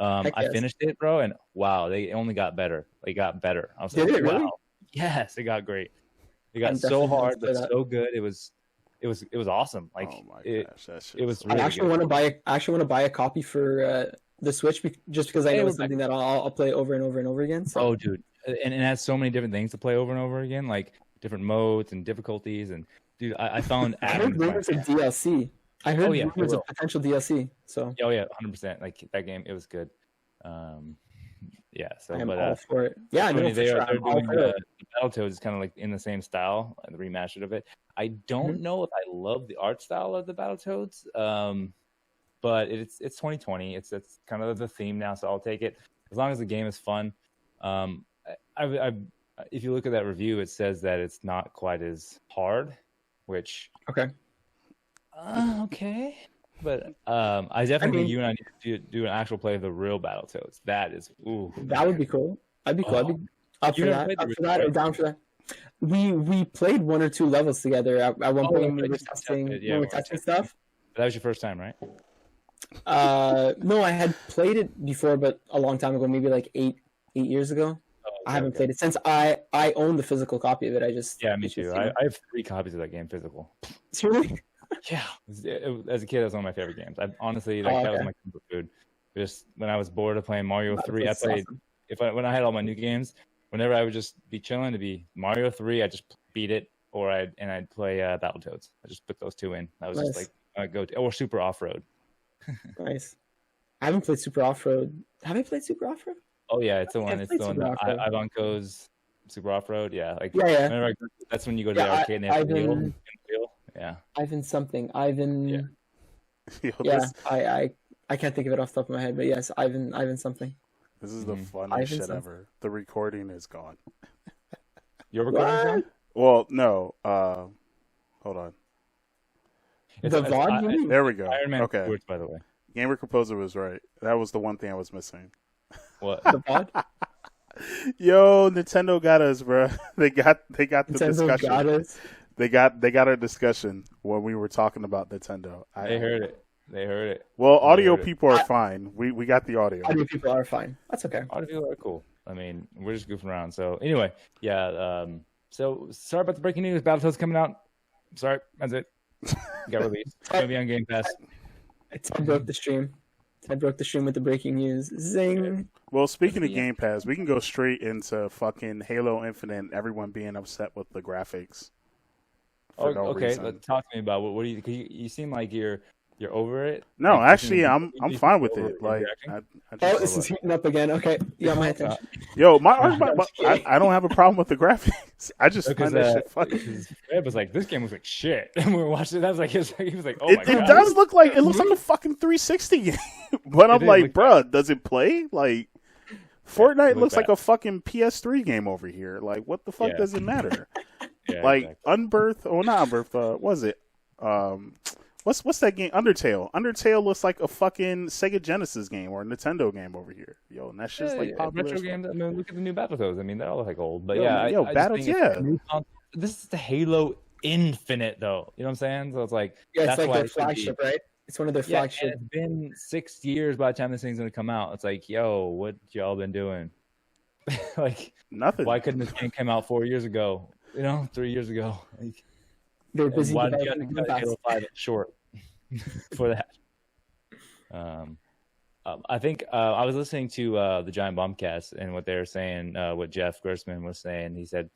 Heck I yes. finished it, bro, and wow, they only got better. They got better. I was Did like, it really? wow, yes, it got great. It got I'm so definitely gonna hard, play but that. so good. It was awesome. Like Oh my it, gosh, that shit it was so I really actually good. want to buy. I actually want to buy a copy for the Switch just because I Hey, know we're it's something that I'll play over and over and over again. So Oh, dude, and it has so many different things to play over and over again, like different modes and difficulties. And dude, I found I heard Adam. rumors of DLC. I heard Oh yeah, it rumors of will. potential DLC. So Oh yeah, 100%. Like that game, it was good. Yeah. So, I am but all for it. Yeah, no, funny, for sure. they're I'm all doing for it. the Battletoads kind of like in the same style, the remastered of it. I don't Mhm. know if I love the art style of the Battletoads, but it's 2020. It's kind of the theme now, so I'll take it as long as the game is fun. I if you look at that review, it says that it's not quite as hard, which Okay. okay. But I definitely I mean- think you and I need to do an actual play of the real Battletoads. That is, ooh, That would be cool. I'd be cool. I'd be up You for never that. played the Up for original, that or right? down for that. We played 1 or 2 levels together at one Oh, point yeah, when we were you tested testing it, yeah, when we we were were testing testing. stuff. that was your first time, right? No, I had played it before, but a long time ago, maybe like 8 years ago. Oh, I haven't okay. played it since I own the physical copy of it. I just Yeah, me it's just, too. I have 3 copies of that game physical. really Yeah, as a kid, that was one of my favorite games. I honestly like that was okay. my comfort food. Just when I was bored of playing Mario 3, I That's played. awesome. When I had all my new games, whenever I would just be chilling to be Mario 3, I just beat it, or I'd play Battletoads. I just put those 2 in. That was just Nice. like go to, or Super Off Road. Nice. I haven't played Super Off Road. Have I played Super Off Road? Oh yeah, it's the Yeah, one. I've It's played the one Super that Off-Road. Ivanko's Super Off Road. Yeah, like Yeah. whenever that's when you go to Yeah, the arcade and they have the wheel. Ivan- Yeah. Ivan something. Ivan. Yeah. Yo, Yeah. I can't think of it off the top of my head, but yes, Ivan something. this is the Mhm. funniest Ivan shit something. ever. The recording is gone. Your recording What? song? Well, no. Hold on. The VOD, you mean? There we go. Iron Man Okay. words, by the way. Gamer Composer was right. That was the one thing I was missing. What? The VOD? Yo, Nintendo got us, bro. They got the Nintendo discussion. got us. They got our discussion when we were talking about Nintendo. They heard it. They heard it. Well, They audio heard it. people are fine. We got the audio. Audio people are fine. That's okay. A lot of people are cool. I mean, we're just goofing around. So anyway, yeah. So sorry about the breaking news. Battletoads coming out. Sorry, that's it. Got released. It's gonna be on Game Pass. Ted broke the stream. Ted broke the stream with the breaking news. Zing. Well, speaking of Yeah. Game Pass, we can go straight into fucking Halo Infinite and everyone being upset with the graphics. Oh, For no okay. reason. Talk to me about what do you? 'Cause you seem like you're over it. No, Like, actually, you I'm seem fine with over it. Like, overreacting. I Oh, just, this is heating up again. Okay, you got my attention. yo, I don't have a problem with the graphics. I just Because find that shit funny. Fred was like, "This game was like shit," and we were watching it. I was like, he was like, "Oh my It god!" does look like a fucking 360 game, but I'm It like, is. bruh, does it play? Like, Fortnite it looks like bad. a fucking PS3 game over here. Like, what the fuck Yeah. does it matter? Yeah, Like, exactly. Unbirth, or not Unbirth, what was it? What's that game? Undertale. Undertale looks like a fucking Sega Genesis game or a Nintendo game over here. Yo, and that's just like popular. retro as fuck. games. I mean, look at the new Battletoads. I mean, they're all like old, but Yo, yeah, yo, I just Battles, think it's yeah. a new this is the Halo Infinite, though. You know what I'm saying? So it's like Yeah, it's that's like why their it should be- flagship, right? It's one of their Yeah, and flagship. it's been 6 years by the time this thing's gonna come out. It's like, yo, what y'all been doing? Like, Nothing. why couldn't this game come out 4 years ago? You know, 3 years ago. Like, They're and busy why did you developing have Game to cut Pass. Halo 5 short for that? I think I was listening to the Giant Bombcast and what they were saying, what Jeff Gersman was saying. He said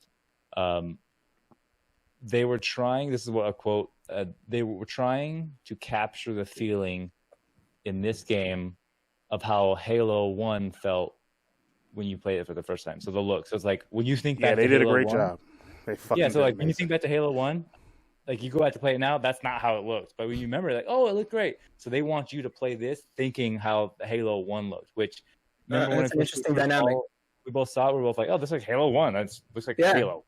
they were trying, this is what a quote, they were trying to capture the feeling in this game of how Halo 1 felt when you played it for the first time. So the look. So it's like, when you think Yeah, back they to did a Halo great 1, job. They fucking yeah, so did like when you amazing. think back to Halo 1, like you go back to play it now, that's not how it looks. But when you remember, like, oh, it looked great. So they want you to play this thinking how the Halo 1 looked, which remember when That's it an first interesting came out, dynamic. we both saw it, we were both like, oh, this looks like Halo 1. That looks like Yeah. Halo.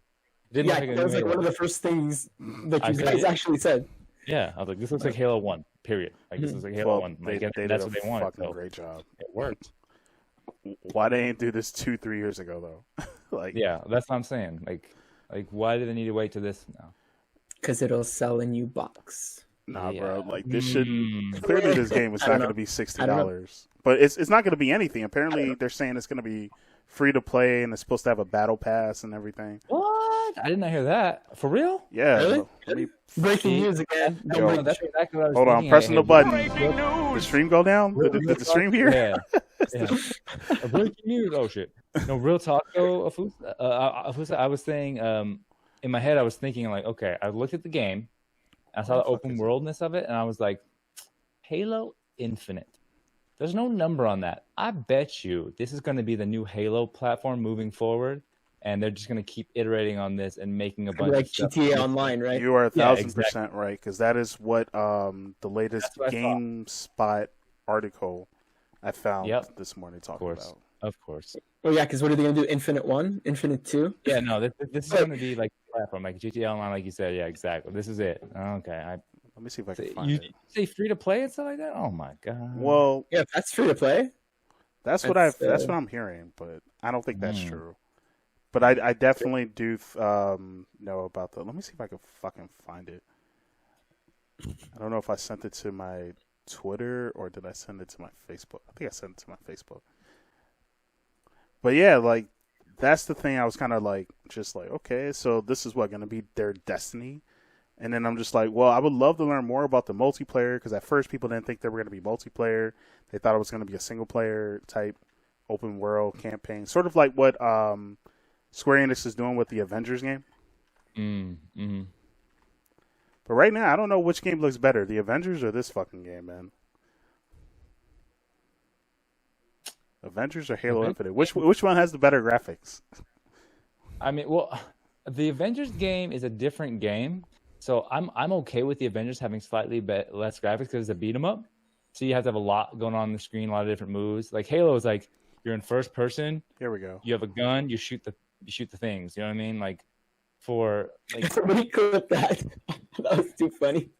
It didn't Yeah, look like a that new was like Halo. one of the first things that I you said guys it. actually said. Yeah, I was like, this looks like Halo 1, period. Like, this looks like Halo Well, 1. they Like, and did that's a what they wanted. fucking So great job. it worked. Why they ain't do this 2-3 years ago though? Like, Yeah, that's what I'm saying. Like, why do they need to wait to this now? Because it'll sell a new box. Nah, Yeah. bro. Like this shouldn't. Clearly, this game is I not don't going know. to be I don't know. $60, but it's not going to be anything. Apparently, they're saying it's going to be free to play, and it's supposed to have a battle pass and everything. What? I did not hear that. For real? Yeah. Really? Bro, let me. Breaking news again. Yo, Don't break that's exactly what I was Hold on, thinking. pressing the button. Breaking The stream go down? Did the stream here? Yeah. Yeah. Breaking news. Oh shit. No, real talk though. Afusa, I was saying, in my head, I was thinking like, okay, I looked at the game, I saw the open worldness of it, and I was like, Halo Infinite. There's no number on that. I bet you this is going to be the new Halo platform moving forward, and they're just going to keep iterating on this and making a bunch like of stuff. GTA Online, right? You are 1,000% exactly. right, because that is what the latest That's what I thought. GameSpot article I found Yep. this morning Of talking course. about. Of course. Oh yeah, because what are they gonna do? Infinite 1, Infinite 2? Yeah, no, this is going to be like a platform, like GTA Online, like you said. Yeah, exactly. This is it. Okay. Let me see if I can find You it. say free to play and stuff like that? Oh my god. Well, Yeah, that's free to play. that's what I'm hearing, but I don't think that's Mm. true. But I definitely do know about the. Let me see if I can fucking find it. I don't know if I sent it to my Twitter or did I send it to my Facebook. I think I sent it to my Facebook. But yeah, like that's the thing. I was kind of like, just like, okay, so this is what going to be their destiny. And then I'm just like, well, I would love to learn more about the multiplayer because at first people didn't think they were going to be multiplayer. They thought it was going to be a single player type open world campaign, sort of like what Square Enix is doing with the Avengers game. Mm-hmm. But right now, I don't know which game looks better, the Avengers or this fucking game, man. Avengers or Halo Infinite? Which one has the better graphics? I mean, well, the Avengers game is a different game, so I'm okay with the Avengers having slightly less graphics because it's a beat 'em up. So you have to have a lot going on the screen, a lot of different moves. Like Halo is like you're in first person. Here we go. You have a gun. You shoot the things. You know what I mean? Like for like Somebody clip that. That was too funny.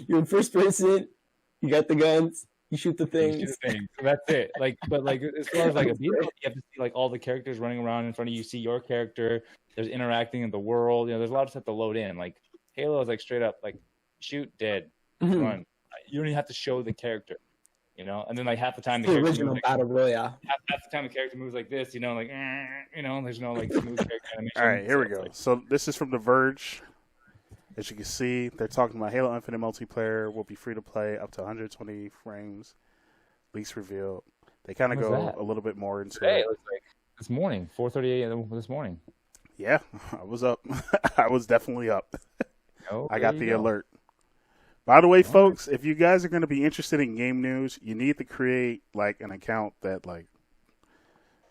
You're in first person. You got the guns. You shoot the you things. shoot the things. So that's it. Like, but like as far as like a beat 'em up, you have to see like all the characters running around in front of you. See your character. There's interacting in the world. You know, there's a lot of stuff to load in. Like Halo is like straight up like shoot, dead, run. You don't even have to show the character, you know. And then like half the time The original battle royale. half the time the character moves like this, you know, like you know. There's no like smooth character animation. All right, here we it's go. like- So this is from The Verge. As you can see, they're talking about Halo Infinite multiplayer will be free to play up to 120 frames. Leaks revealed. They kind of When go was that? a little bit more into Today, it. it was like this morning, 4:30 a.m. this morning. Yeah, I was up. I was definitely up. Oh, I got there the you go. alert. By the way, folks, if you guys are going to be interested in game news, you need to create like an account that like,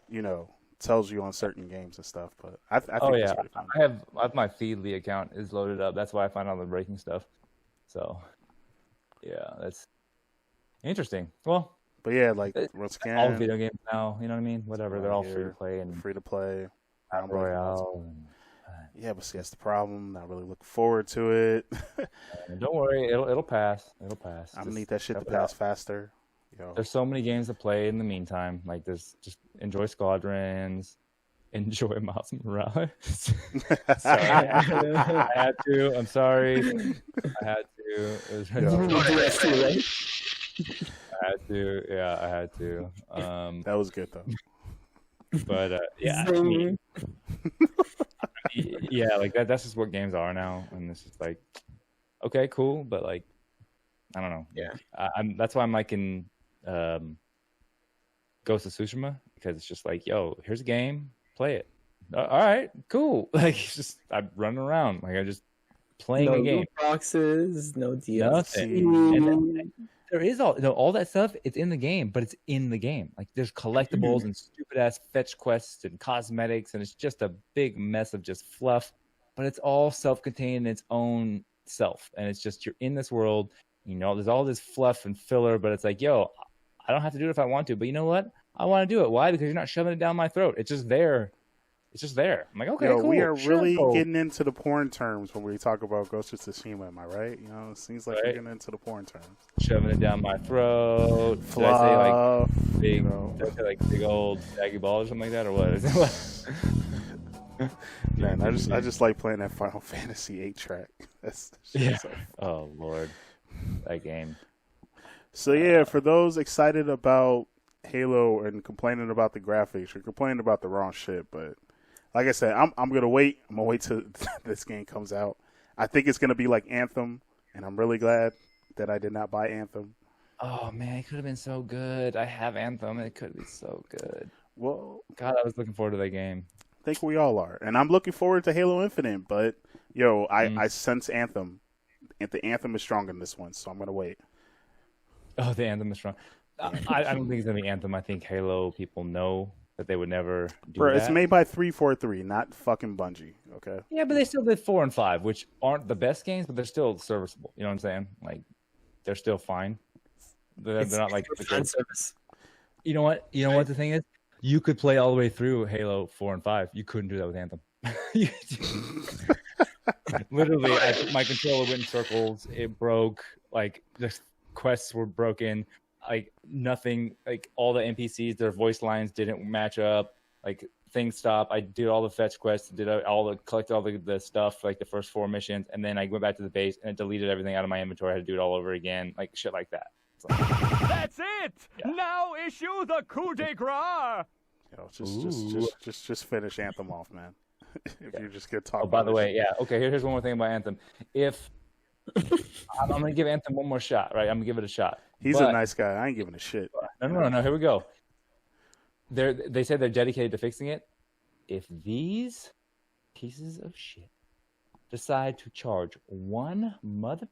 you know, tells you on certain games and stuff. But I think Oh it's yeah, pretty fun. I have my Feedly account is loaded up. That's why I find all the breaking stuff. So, yeah, that's interesting. Well, But yeah, like It- once all again, video games now, you know what I mean? Whatever, they're all free to here, play and free to play. battle royale. And, Yeah, but see, that's the problem. Not really looking forward to it. and don't worry, it'll pass. It'll pass. I Just need that shit to tough it out. pass faster. Yo. There's so many games to play in the meantime. Like there's just enjoy Squadrons, enjoy Miles Morales. Sorry, I had to. I'm sorry. I had to. It was, Yo. DS2, right? I had to. Yeah, I had to. That was good though. But yeah, I mean, yeah, like that's just what games are now, and it's just like, okay, cool, but like, I don't know. Yeah. That's why I'm liking Ghost of Tsushima because it's just like, yo, here's a game, play it. All right, cool. Like, it's just I'm running around, like I just playing No a game. loot boxes, no DLC. Nothing. And then there is all that stuff. It's in the game, but it's in the game. Like there's collectibles and stupid ass fetch quests and cosmetics, and it's just a big mess of just fluff. But it's all self-contained in its own self, and it's just you're in this world. You know, there's all this fluff and filler, but it's like, yo, I don't have to do it if I want to. But you know what? I want to do it. Why? Because you're not shoving it down my throat. It's just there. It's just there. I'm like, okay, Yo, cool. we are sure, really cool. getting into the porn terms when we talk about Ghost of Tsushima. Am I right? You know, it seems like we're Right. getting into the porn terms. Shoving it down my throat. Did I say like Fluff, big, you know. did I say like big old saggy ball or something like that, or what? Man, I just like playing that Final Fantasy 8 track. That's Yeah. so. Oh Lord, that game. So yeah, for those excited about Halo and complaining about the graphics, you're complaining about the wrong shit. But like I said, I'm gonna wait. I'm gonna wait till this game comes out. I think it's gonna be like Anthem, and I'm really glad that I did not buy Anthem. Oh man, it could have been so good. I have Anthem. It could be so good. Well, God, I was looking forward to that game. I think we all are, and I'm looking forward to Halo Infinite. But yo, I sense Anthem, and the Anthem is stronger than this one, so I'm gonna wait. Oh, the Anthem is strong. I don't think it's gonna be Anthem. I think Halo people know that they would never do Bro, that. it's made by 343, not fucking Bungie. Okay. Yeah, but they still did 4 and 5, which aren't the best games, but they're still serviceable. You know what I'm saying? Like, they're still fine. They're not like fan service. You know what? You know what the thing is? You could play all the way through Halo 4 and 5. You couldn't do that with Anthem. Literally, my controller went in circles. It broke. Like, the quests were broken. Like, nothing. Like, all the NPCs, their voice lines didn't match up. Like, things stopped. I did all the fetch quests, collected all the stuff, like the first 4 missions, and then I went back to the base and it deleted everything out of my inventory. I had to do it all over again. Like, shit like that. That's it! Yeah. Now issue the coup de grace! Yo, just finish Anthem off, man. If you're just gonna talk. Oh, by the way, yeah. Okay, here's one more thing about Anthem. If I'm gonna give Anthem one more shot, right? I'm gonna give it a shot. He's a nice guy. I ain't giving a shit. No. Here we go. They said they're dedicated to fixing it. If these pieces of shit decide to charge 1 mother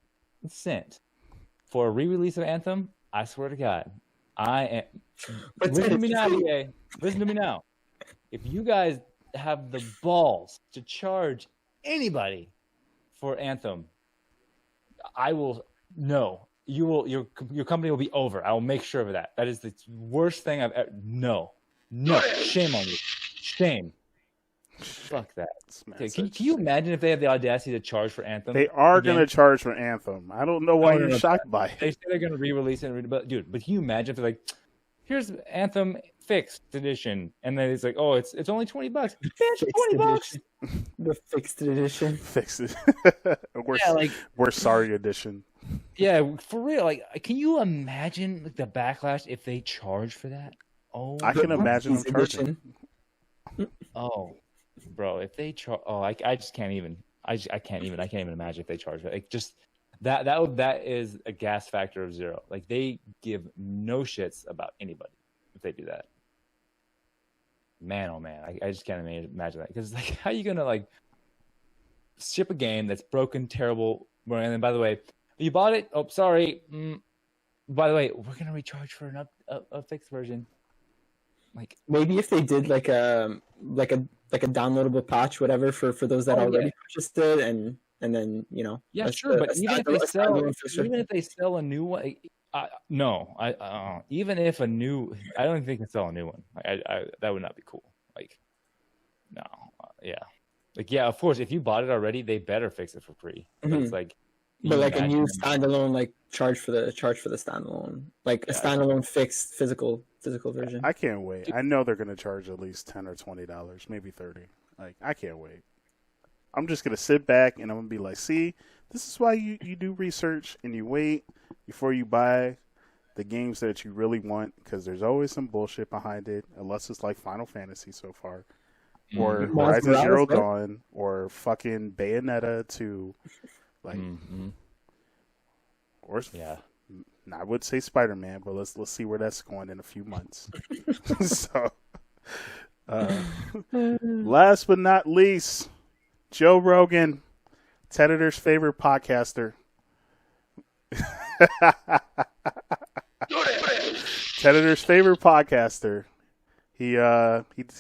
cent for a re-release of Anthem, I swear to God, I am. Listen to me now, EA. Listen to me now. If you guys have the balls to charge anybody for Anthem, I will. No, you will. Your company will be over. I will make sure of that. That is the worst thing I've ever. No, shame on you. Shame. Fuck that. Okay, can you imagine if they have the audacity to charge for Anthem? They are going to charge for Anthem. I don't know why you're shocked by it. They say they're going to re-release it, but can you imagine if they're like, here's Anthem Fixed Edition, and then it's like, oh, it's only $20. Bitch, $20. The Fixed Edition. Fixed it. We're sorry edition. Yeah, for real. Like, can you imagine the backlash if they charge for that? Oh, I can imagine them charging. Oh. Bro, if they charge, I just can't even. I can't even imagine if they charge. Like, just that is a gas factor of 0. Like, they give no shits about anybody if they do that. Man, oh man, I just can't imagine that, because like, how are you gonna like ship a game that's broken, terrible, and then by the way, you bought it? Oh, sorry. By the way, we're gonna recharge for a fixed version. Like, maybe if they did like a downloadable patch, whatever, for those that already purchased it, and then sure. But even if they sell a new one, even if a new, I don't think they can sell a new one. I that would not be cool. Like, no, of course, if you bought it already, they better fix it for free. But it's like. But like a new standalone, like charge for the standalone, like a standalone fixed physical version. I can't wait. I know they're gonna charge at least $10 or $20, maybe $30. Like, I can't wait. I'm just gonna sit back and I'm gonna be like, see, this is why you do research and you wait before you buy the games that you really want, because there's always some bullshit behind it, unless it's like Final Fantasy so far, or Horizon Zero Dawn, or fucking Bayonetta 2. Like, or I would say Spider-Man, but let's see where that's going in a few months. So, last but not least, Joe Rogan, Tedator's favorite podcaster. Tedator's favorite podcaster. He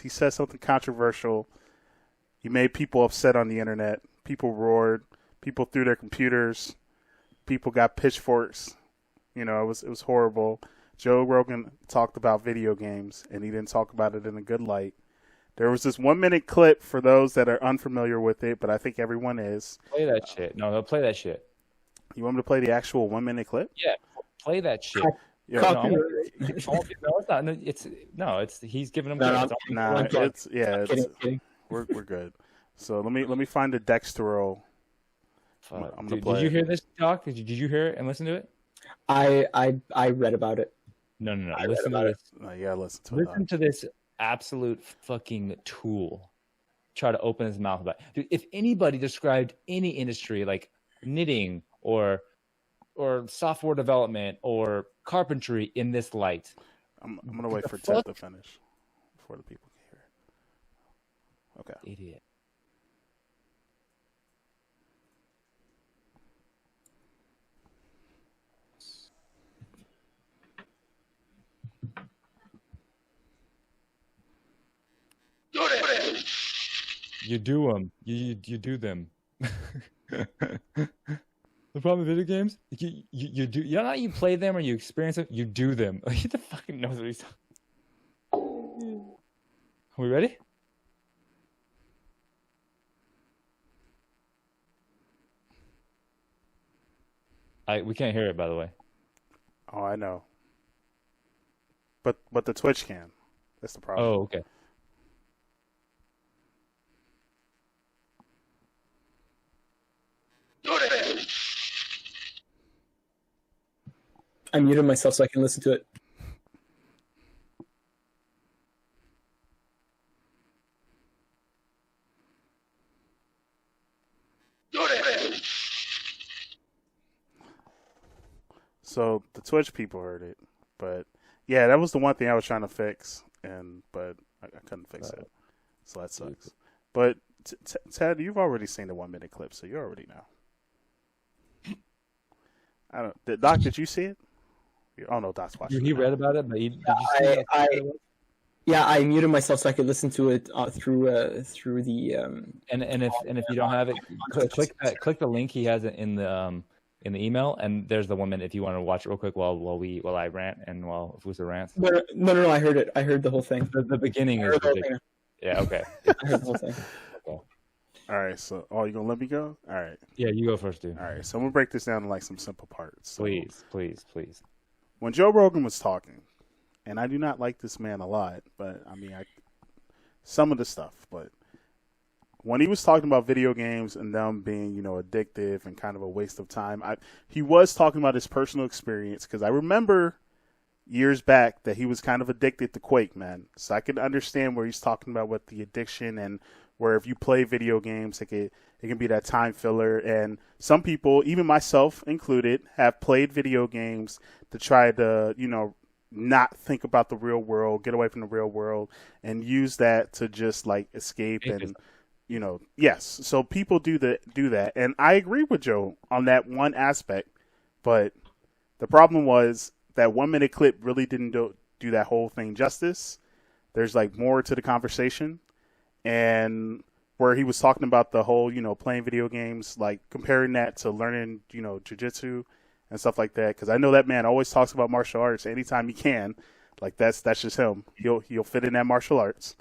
said something controversial. He made people upset on the internet. People roared. People threw their computers. People got pitchforks. It was horrible. Joe Rogan talked about video games, and he didn't talk about it in a good light. There was this 1-minute clip for those that are unfamiliar with it, but I think everyone is. Play that shit. No, play that shit. You want me to play the actual 1-minute clip? Yeah, play that shit. It's not. It's he's giving them. Kidding. we're good. So let me find the Dexter roll. I'm gonna play. Did you hear this, Doc? Did you hear it and listen to it? I read about it. No. Listen to this. Yeah, listen to it. Listen to this absolute fucking tool. Try to open his mouth about it. Dude, if anybody described any industry like knitting or software development or carpentry in this light, I'm gonna wait for Ted to finish before the people can hear it. Okay. Idiot. You do them. You do them. The problem with video games, you do. You know how you play them or you experience them. You do them. He the fucking knows what he's talking. Are we ready? We can't hear it, by the way. Oh, I know. But the Twitch can. That's the problem. Oh, okay. I muted myself so I can listen to it. So the Twitch people heard it, but yeah, that was the one thing I was trying to fix, but I couldn't fix it, so that sucks. But Ted, you've already seen the 1 minute clip, so you already know. I don't. Doc, did you see it? Oh no, Doc's watching. He read about it, but did you see it? Yeah, I muted myself so I could listen to it through the. And if you don't have it, click the link he has in the email, and there's the 1 minute if you want to watch it real quick while I rant and while Fusa rants. No, I heard it. I heard the whole thing. The beginning is ridiculous. Yeah, okay. I heard the whole thing. Okay. All right, so you gonna let me go? All right. Yeah, you go first, dude. All right, so I'm gonna break this down to like some simple parts. So, please. When Joe Rogan was talking, and I do not like this man a lot, but I mean, some of the stuff, but when he was talking about video games and them being, addictive and kind of a waste of time, he was talking about his personal experience, because I remember years back that he was kind of addicted to Quake, man. So I can understand where he's talking about with the addiction, and where if you play video games, it can be that time filler. And some people, even myself included, have played video games to try to, not think about the real world, get away from the real world, and use that to just like escape and, yes. So people do that. And I agree with Joe on that one aspect, but the problem was that 1 minute clip really didn't do that whole thing justice. There's like more to the conversation, and where he was talking about the whole, playing video games, like comparing that to learning, jiu-jitsu and stuff like that. Because I know that man always talks about martial arts anytime he can. Like that's just him. He'll fit in that martial arts.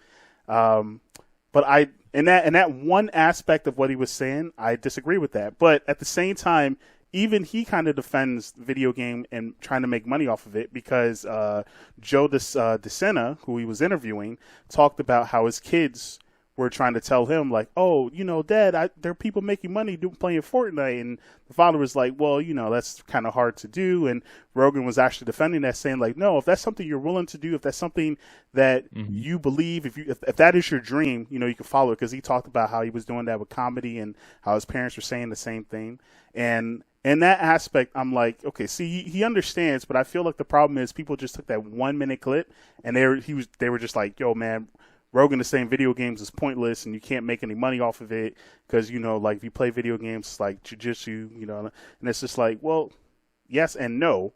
But in that one aspect of what he was saying, I disagree with that. But at the same time, even he kind of defends video game and trying to make money off of it, because Joe DeSena, who he was interviewing, talked about how his kids were trying to tell him, like, oh, Dad, there are people making money playing Fortnite. And the father was like, well, that's kind of hard to do. And Rogan was actually defending that, saying, like, no, if that's something you're willing to do, if that's something that you believe, if that is your dream, you can follow it. Because he talked about how he was doing that with comedy and how his parents were saying the same thing. And in that aspect, I'm like, okay, see, he understands, but I feel like the problem is people just took that 1 minute clip and they were just like, yo, man, Rogan is saying video games is pointless and you can't make any money off of it because, like if you play video games like jiu-jitsu, and it's just like, well, yes and no,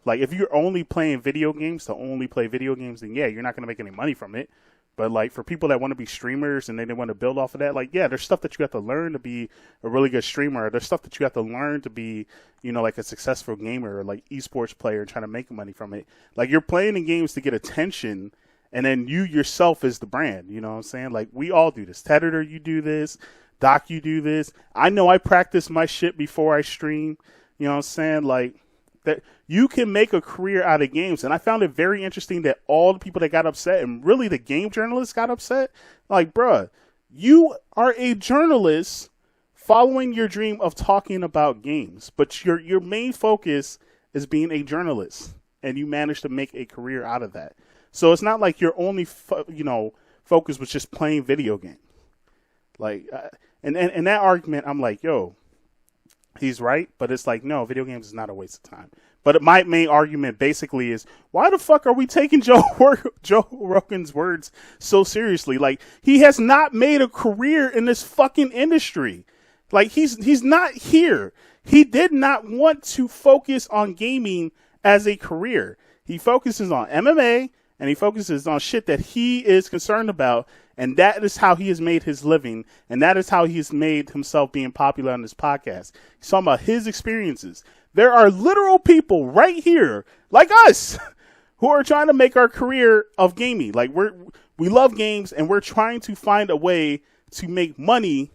like if you're only playing video games to only play video games, then yeah, you're not going to make any money from it. But like for people that want to be streamers and they want to build off of that, like, yeah, there's stuff that you have to learn to be a really good streamer. There's stuff that you have to learn to be, like a successful gamer or like esports player and trying to make money from it. Like you're playing in games to get attention, and then you yourself is the brand. You know what I'm saying? Like we all do this. Tedator, you do this. Doc, you do this. I know I practice my shit before I stream. You know what I'm saying? Like that you can make a career out of games. And I found it very interesting that all the people that got upset, and really the game journalists got upset, like, bruh, you are a journalist following your dream of talking about games, but your main focus is being a journalist, and you managed to make a career out of that. So it's not like your only focus was just playing video games. Like, and that argument, I'm like, yo, he's right, but it's like, no, video games is not a waste of time. But my main argument basically is, why the fuck are we taking Joe Rogan's words so seriously? Like, he has not made a career in this fucking industry. Like, he's not here. He did not want to focus on gaming as a career. He focuses on MMA, and he focuses on shit that he is concerned about, and that is how he has made his living, and that is how he has made himself being popular on this podcast. He's talking about his experiences. There are literal people right here, like us, who are trying to make our career of gaming. Like, we love games, and we're trying to find a way to make money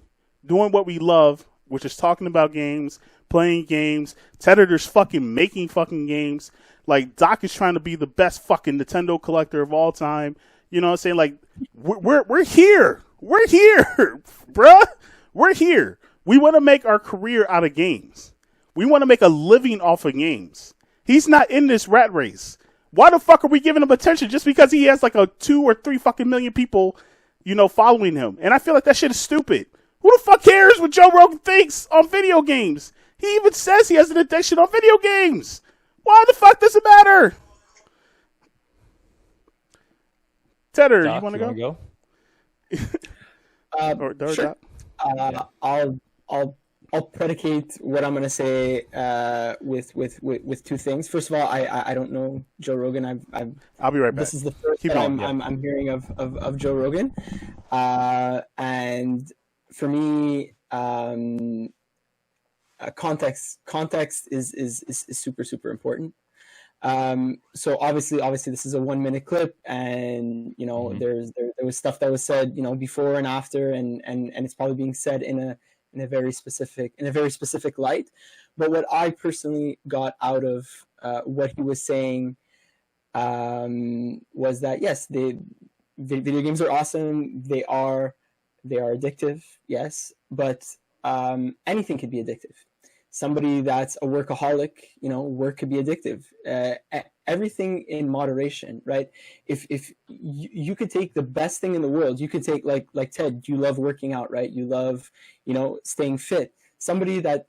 doing what we love, which is talking about games, playing games. Tedator's fucking making fucking games. Like, Doc is trying to be the best fucking Nintendo collector of all time. You know what I'm saying? Like, we're here. We're here, bruh. We're here. We want to make our career out of games. We want to make a living off of games. He's not in this rat race. Why the fuck are we giving him attention just because he has like a 2 or 3 fucking million people, following him? And I feel like that shit is stupid. Who the fuck cares what Joe Rogan thinks on video games? He even says he has an addiction on video games. Why the fuck does it matter? Tedder, Doc, you want to go? Sure. I'll predicate what I'm going to say with 2 things. First of all, I don't know Joe Rogan. I'll be right back. This is the first that I'm hearing of Joe Rogan, and for me, context is super important. So obviously this is a 1-minute clip, and there was stuff that was said before and after, and it's probably being said in a very specific light. But what I personally got out of what he was saying was that yes, the video games are awesome. They are addictive, yes, but anything could be addictive. Somebody that's a workaholic, work could be addictive. Everything in moderation, right? If you could take the best thing in the world, you could take like Ted, you love working out, right? You love, staying fit. Somebody that,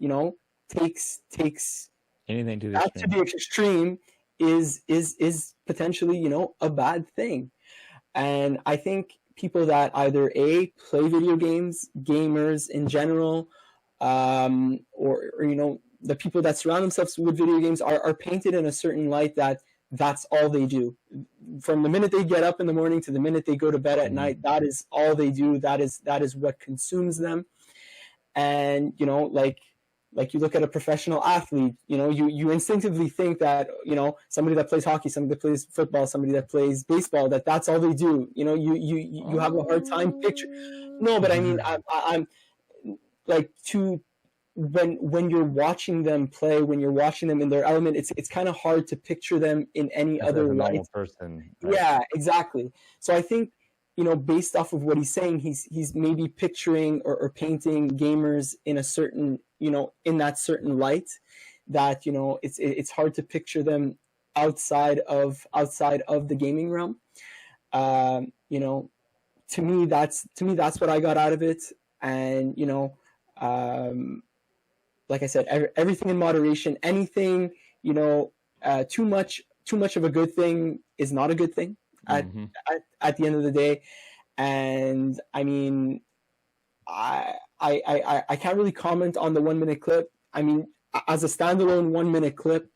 takes anything to the extreme is potentially, a bad thing. And I think people that either play video games, gamers in general, or the people that surround themselves with video games are painted in a certain light that's all they do. From the minute they get up in the morning to the minute they go to bed at night, that is all they do. That is what consumes them. And like you look at a professional athlete, you instinctively think that somebody that plays hockey, somebody that plays football, somebody that plays baseball, that's all they do. You have a hard time picture. No, but I mean, I'm like when you're watching them play, when you're watching them in their element, it's kind of hard to picture them in any other light. Person. Right? Yeah, exactly. So I think based off of what he's saying, he's maybe picturing or painting gamers in a certain in that certain light that it's hard to picture them outside of the gaming realm. To me that's what I got out of it. And like I said, everything in moderation. Anything too much of a good thing is not a good thing at the end of the day. And I mean, I can't really comment on the 1-minute clip. I mean, as a standalone 1-minute clip,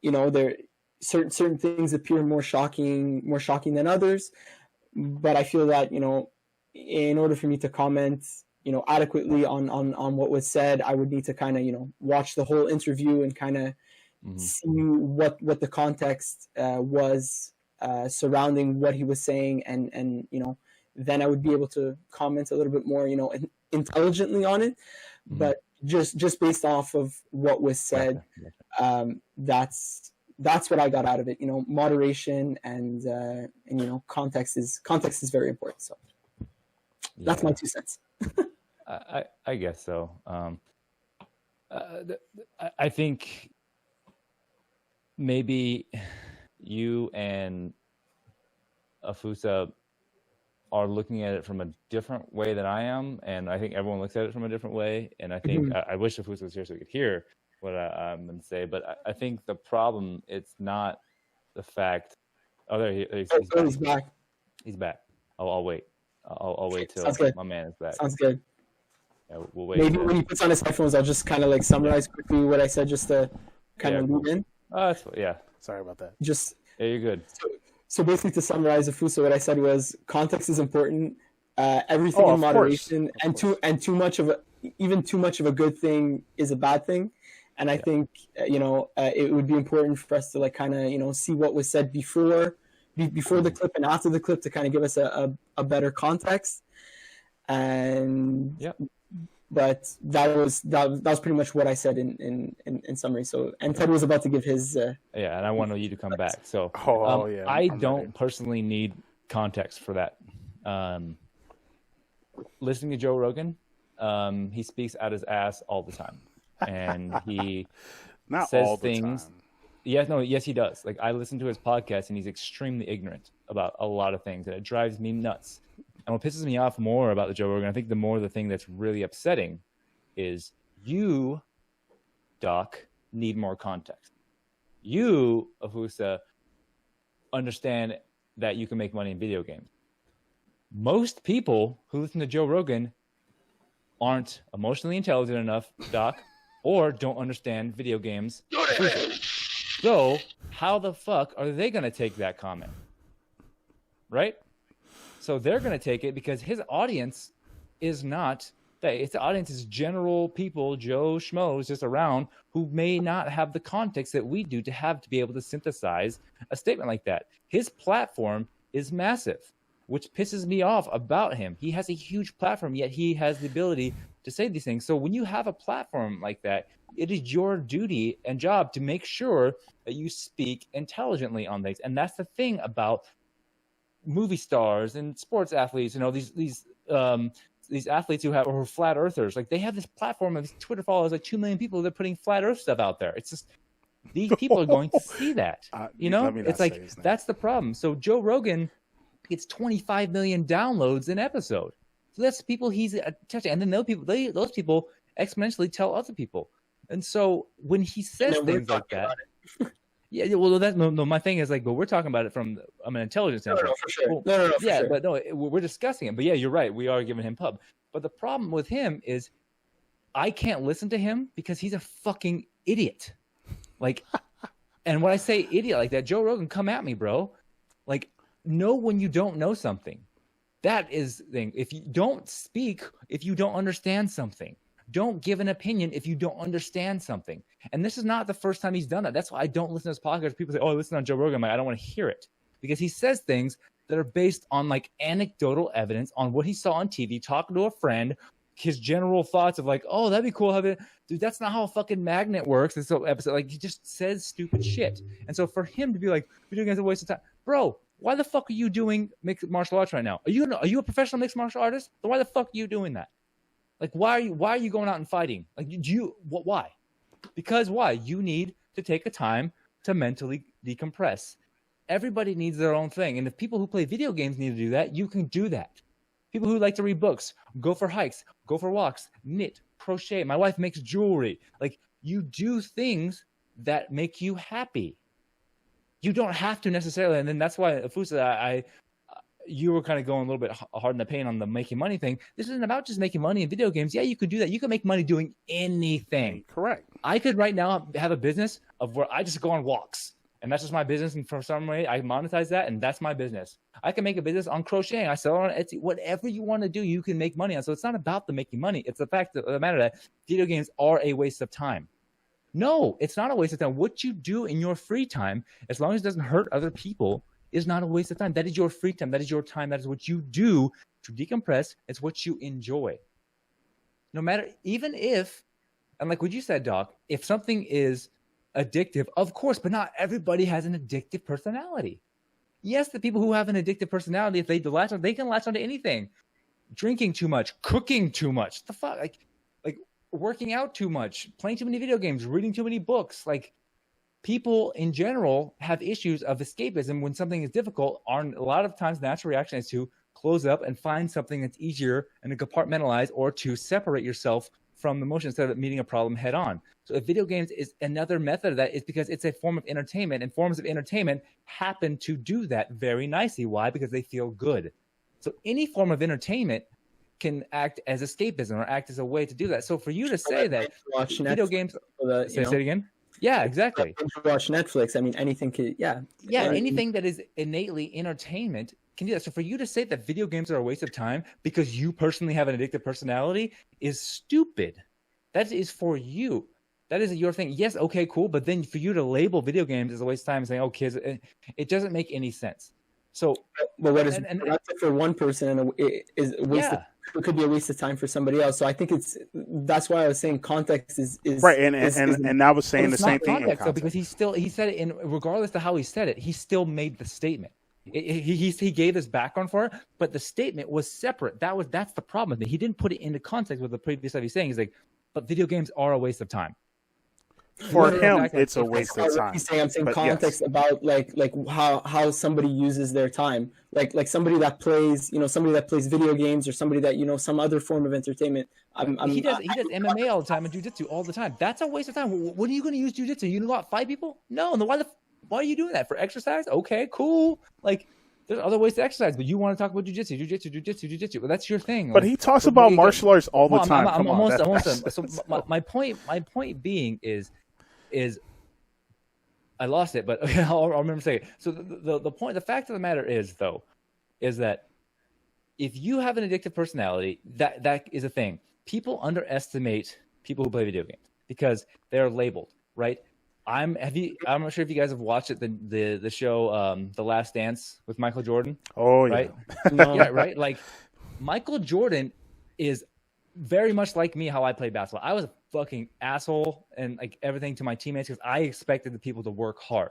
there certain things appear more shocking than others. But I feel that in order for me to comment adequately on what was said, I would need to kind of watch the whole interview and kind of see what the context was surrounding what he was saying, and then I would be able to comment a little bit more intelligently on it. But just based off of what was said, That's what I got out of it. Moderation and context is very important. So that's my 2 cents. I guess so. I think maybe you and Afusa are looking at it from a different way than I am, and I think everyone looks at it from a different way. And I think I wish Afusa was here so we could hear what I'm going to say. But I think the problem, it's not the fact. Oh, there he's back. He's back. I'll wait. I'll wait till my man is back. Sounds good. Yeah, we'll wait. Maybe when he puts on his headphones, I'll just kind of like summarize quickly what I said, just to kind of lead in. That's Sorry about that. Yeah, you're good. So basically, to summarize, Afusa, what I said was context is important. Everything in moderation, and too much of a good thing is a bad thing. And I think it would be important for us to like kind of see what was said before the clip and after the clip to kind of give us a better context. And but that was pretty much what I said in summary. So, and Ted was about to give his and I want you to come back. So I don't personally need context for that. Listening to Joe Rogan, he speaks out his ass all the time, and he says all the things. Time. Yes, he does. Like, I listen to his podcast, and he's extremely ignorant about a lot of things, and it drives me nuts. And what pisses me off more about the Joe Rogan, I think the thing that's really upsetting is you, Doc, need more context. You, Afusa, understand that you can make money in video games. Most people who listen to Joe Rogan aren't emotionally intelligent enough, Doc, or don't understand video games. So how the fuck are they going to take that comment? Right? So they're going to take it because his audience is not that. Its audience is general people, Joe Schmoes, just around, who may not have the context that we do to be able to synthesize a statement like that. His platform is massive, which pisses me off about him. He has a huge platform, yet he has the ability to say these things. So when you have a platform like that, it is your duty and job to make sure that you speak intelligently on things. And that's the thing about movie stars and sports athletes, these athletes who are flat earthers. Like, they have this platform of Twitter followers, like 2 million people. They're putting flat earth stuff out there. It's just, these people are going to see that. It's like, that's the problem. So Joe Rogan gets 25 million downloads an episode. So that's people he's touching. And then those people exponentially tell other people. And so when he says things like that, my thing is like, but we're talking about it from an intelligence standpoint. No, for sure. But no, we're discussing it. But yeah, you're right. We are giving him pub. But the problem with him is I can't listen to him because he's a fucking idiot. Like, and when I say idiot like that, Joe Rogan, come at me, bro. Like, know when you don't know something. That is the thing. If you don't speak, if you don't understand something, don't give an opinion if you don't understand something. And this is not the first time he's done that. That's why I don't listen to his podcast. People say, oh, listen on Joe Rogan. I'm like, I don't want to hear it. Because he says things that are based on like anecdotal evidence on what he saw on TV, talking to a friend, his general thoughts of like, oh, that'd be cool. Dude, that's not how a fucking magnet works. And so episode, like, he just says stupid shit. And so for him to be like, video games are a waste of time. Bro, why the fuck are you doing mixed martial arts right now? Are you a professional mixed martial artist? Then why the fuck are you doing that? Like, why are you going out and fighting? Like, why? Because why? You need to take a time to mentally decompress. Everybody needs their own thing. And if people who play video games need to do that, you can do that. People who like to read books, go for hikes, go for walks, knit, crochet. My wife makes jewelry. Like, you do things that make you happy. You don't have to necessarily. And then that's why, Afusa, you were kind of going a little bit hard in the paint on the making money thing. This isn't about just making money in video games. Yeah, you could do that. You can make money doing anything. Correct. I could right now have a business of where I just go on walks, and that's just my business. And for some way, I monetize that, and that's my business. I can make a business on crocheting. I sell it on Etsy. Whatever you want to do, you can make money on. So it's not about the making money. It's the fact of the matter that video games are a waste of time. No, it's not a waste of time. What you do in your free time, as long as it doesn't hurt other people, is not a waste of time. That is your free time. That is your time. That is what you do to decompress. It's what you enjoy. No matter, even if, and like what you said, Doc, if something is addictive, of course, but not everybody has an addictive personality. Yes, the people who have an addictive personality, if they latch on, they can latch onto anything. Drinking too much, cooking too much, the fuck, like working out too much, playing too many video games, reading too many books. Like, people in general have issues of escapism when something is difficult. A lot of times, the natural reaction is to close up and find something that's easier and to compartmentalize, or to separate yourself from the emotion instead of meeting a problem head on. So if video games is another method of that, is because it's a form of entertainment, and forms of entertainment happen to do that very nicely. Why? Because they feel good. So any form of entertainment can act as escapism or act as a way to do that. So for you to say that video games, say it again. Yeah, exactly. Watch Netflix. I mean, anything could, anything that is innately entertainment can do that. So for you to say that video games are a waste of time because you personally have an addictive personality is stupid. That is for you. That is your thing. Yes, okay, cool. But then for you to label video games as a waste of time and saying, oh, kids, it doesn't make any sense. So, but what is productive for one person is a waste it could be a waste of time for somebody else. So I think that's why I was saying context is right. And I was saying the same thing. Context, though, because he said it in, regardless of how he said it, he still made the statement. He gave his background for it, but the statement was separate. That's the problem with it. He didn't put it into context with the previous stuff he's saying. He's like, but video games are a waste of time. For him, it's a waste of time. I'm saying context about like how somebody uses their time, like somebody that plays video games, or somebody that some other form of entertainment. He does MMA all the time and jiu-jitsu all the time. That's a waste of time. When are you going to use jiu-jitsu? You know what? Fight people? No. And why are you doing that? For exercise? Okay, cool. Like, there's other ways to exercise, but you want to talk about jiu-jitsu. Well, that's your thing. But he talks about martial arts all the time. I'm almost done. So my point being is I lost it, but I'll remember saying it. So the fact of the matter is that if you have an addictive personality, that is a thing. People underestimate people who play video games because they're labeled, right? I'm not sure if you guys have watched it, the show The Last Dance with Michael Jordan. Oh yeah. Right? Yeah, right? Like, Michael Jordan is very much like me how I played basketball. I was a fucking asshole and like everything to my teammates because I expected the people to work hard.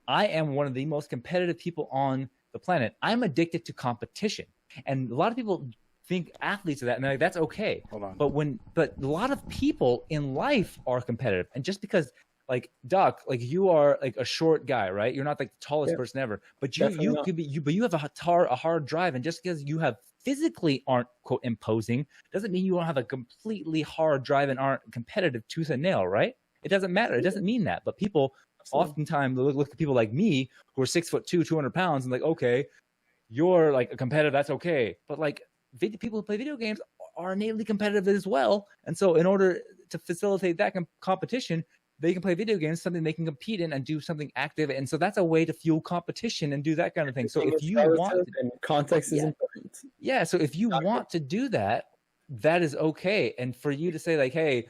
I am one of the most competitive people on the planet. I'm addicted to competition. And a lot of people think athletes are that, and they're like, that's okay. Hold on. But a lot of people in life are competitive. And just because, like, Doc, like, you are like a short guy, right? You're not like the tallest person ever, but you could be but you have a hard drive, and just because you have physically aren't, quote, imposing doesn't mean you don't have a completely hard drive and aren't competitive tooth and nail, right? It doesn't matter. It doesn't mean that. But people oftentimes look at people like me who are 6'2", 200 pounds, and like, okay, you're like a competitor, that's okay. But like, people who play video games are innately competitive as well. And so in order to facilitate that competition, they can play video games, something they can compete in and do something active. And so that's a way to fuel competition and do that kind of thing. So if you want to, context is important. Yeah. So if you want to do that, that is okay. And for you to say like, hey,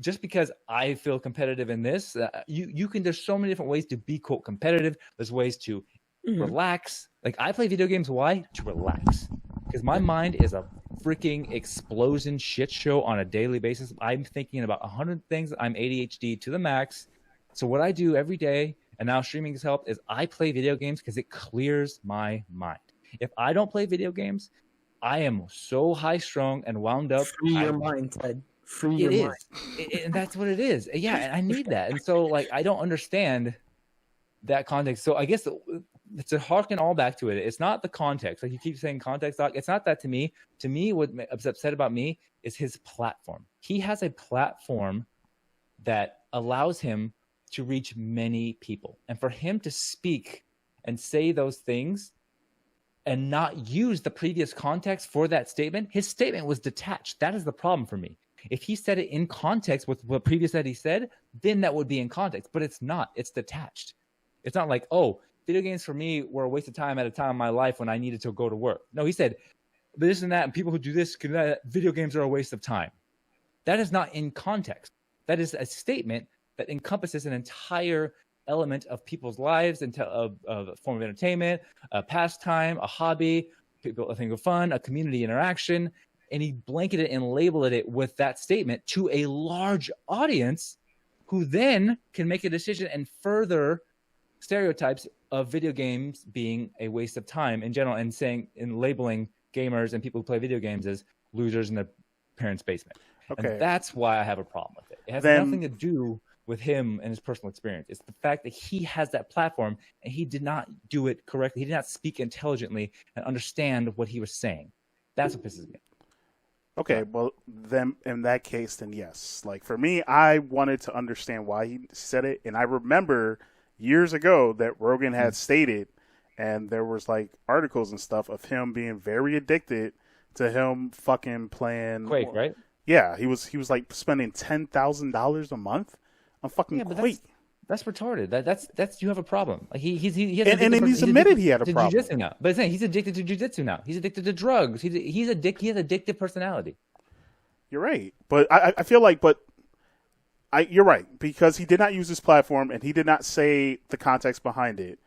just because I feel competitive in this, you can, there's so many different ways to be, quote, competitive. There's ways to relax. Like, I play video games. Why? To relax. Because my mind is a freaking explosion shit show on a daily basis. I'm thinking about 100 things. I'm ADHD to the max. So what I do every day, and now streaming has helped, is I play video games because it clears my mind. If I don't play video games, I am so high strung and wound up. Free your mind, Ted. Free your mind. And that's what it is. Yeah, and I need that. And so, like, I don't understand that context. So I guess it's a harken all back to it. It's not the context. Like, you keep saying context, Doc. It's not that to me. To me, what's upset about me is his platform. He has a platform that allows him to reach many people. And for him to speak and say those things and not use the previous context for that statement, his statement was detached. That is the problem for me. If he said it in context with what previous that he said, then that would be in context. But it's not. It's detached. It's not like, oh, video games for me were a waste of time at a time in my life when I needed to go to work. No, he said this and that, and people who do this, video games are a waste of time. That is not in context. That is a statement that encompasses an entire element of people's lives, and of a form of entertainment, a pastime, a hobby, people a thing of fun, a community interaction. And he blanketed and labeled it with that statement to a large audience who then can make a decision and further stereotypes of video games being a waste of time in general, and labeling gamers and people who play video games as losers in their parents' basement. Okay. And that's why I have a problem with it. It has nothing to do with him and his personal experience. It's the fact that he has that platform and he did not do it correctly. He did not speak intelligently and understand what he was saying. That's what pisses me off. Okay, well, then in that case, then yes. Like, for me, I wanted to understand why he said it, and I remember years ago that Rogan had stated, and there was, like, articles and stuff of him being very addicted to him fucking playing... Quake, right? Yeah, he was like, spending $10,000 a month on fucking Quake. That's retarded. That's you have a problem. Like he's admitted he had a problem. Jiu-jitsu now, but he's addicted to jiu-jitsu now. He's addicted to drugs. He has addictive personality. You're right, but I feel like, you're right, because he did not use his platform and he did not say the context behind it.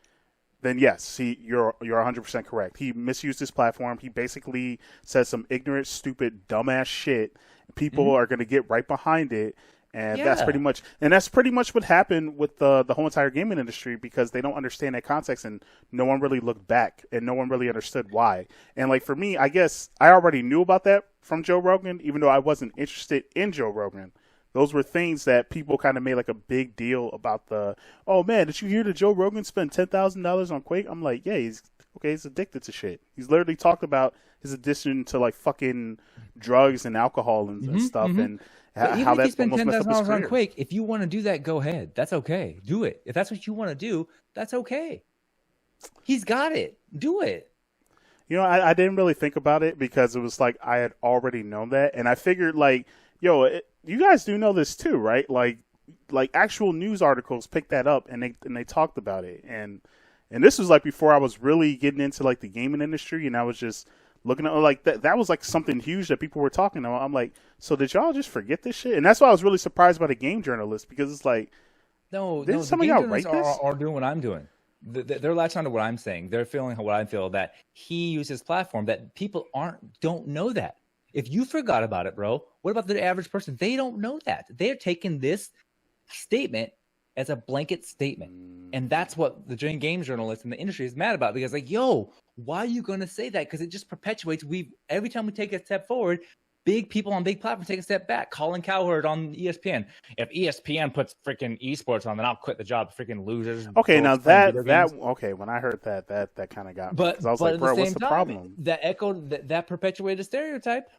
Then yes, you're 100% correct. He misused his platform. He basically said some ignorant, stupid, dumbass shit. People are going to get right behind it. And that's pretty much what happened with the whole entire gaming industry, because they don't understand that context, and no one really looked back and no one really understood why. And like, for me, I guess I already knew about that from Joe Rogan, even though I wasn't interested in Joe Rogan. Those were things that people kind of made like a big deal about. Oh man, did you hear that Joe Rogan spent $10,000 on Quake? I'm like, yeah, he's addicted to shit. He's literally talked about his addiction to like fucking drugs and alcohol and stuff, and how if you spend $10,000 on Quake, if you want to do that, go ahead. That's okay. Do it. If that's what you want to do, that's okay. He's got it. Do it. You know, I didn't really think about it because it was like I had already known that, and I figured like, you guys do know this too, right? Like actual news articles picked that up and they talked about it, and this was like before I was really getting into like the gaming industry, and I was just looking at like that was like something huge that people were talking about. I'm like, so did y'all just forget this shit? And that's why I was really surprised by the game journalists, because it's like, no, some of y'all write this are doing what I'm doing. They're latching onto what I'm saying. They're feeling what I feel, that he used his platform, that people don't know that. If you forgot about it, bro, what about the average person? They don't know that. They're taking this statement as a blanket statement. And that's what the game journalists in the industry is mad about, because like, why are you going to say that? Because it just perpetuates. Every time we take a step forward, big people on big platforms take a step back. Colin Cowherd on ESPN. If ESPN puts freaking esports on, then I'll quit the job. Freaking losers. Okay, now okay. When I heard that kind of got me. Because I was like, bro, what's the problem? That echoed that perpetuated a stereotype.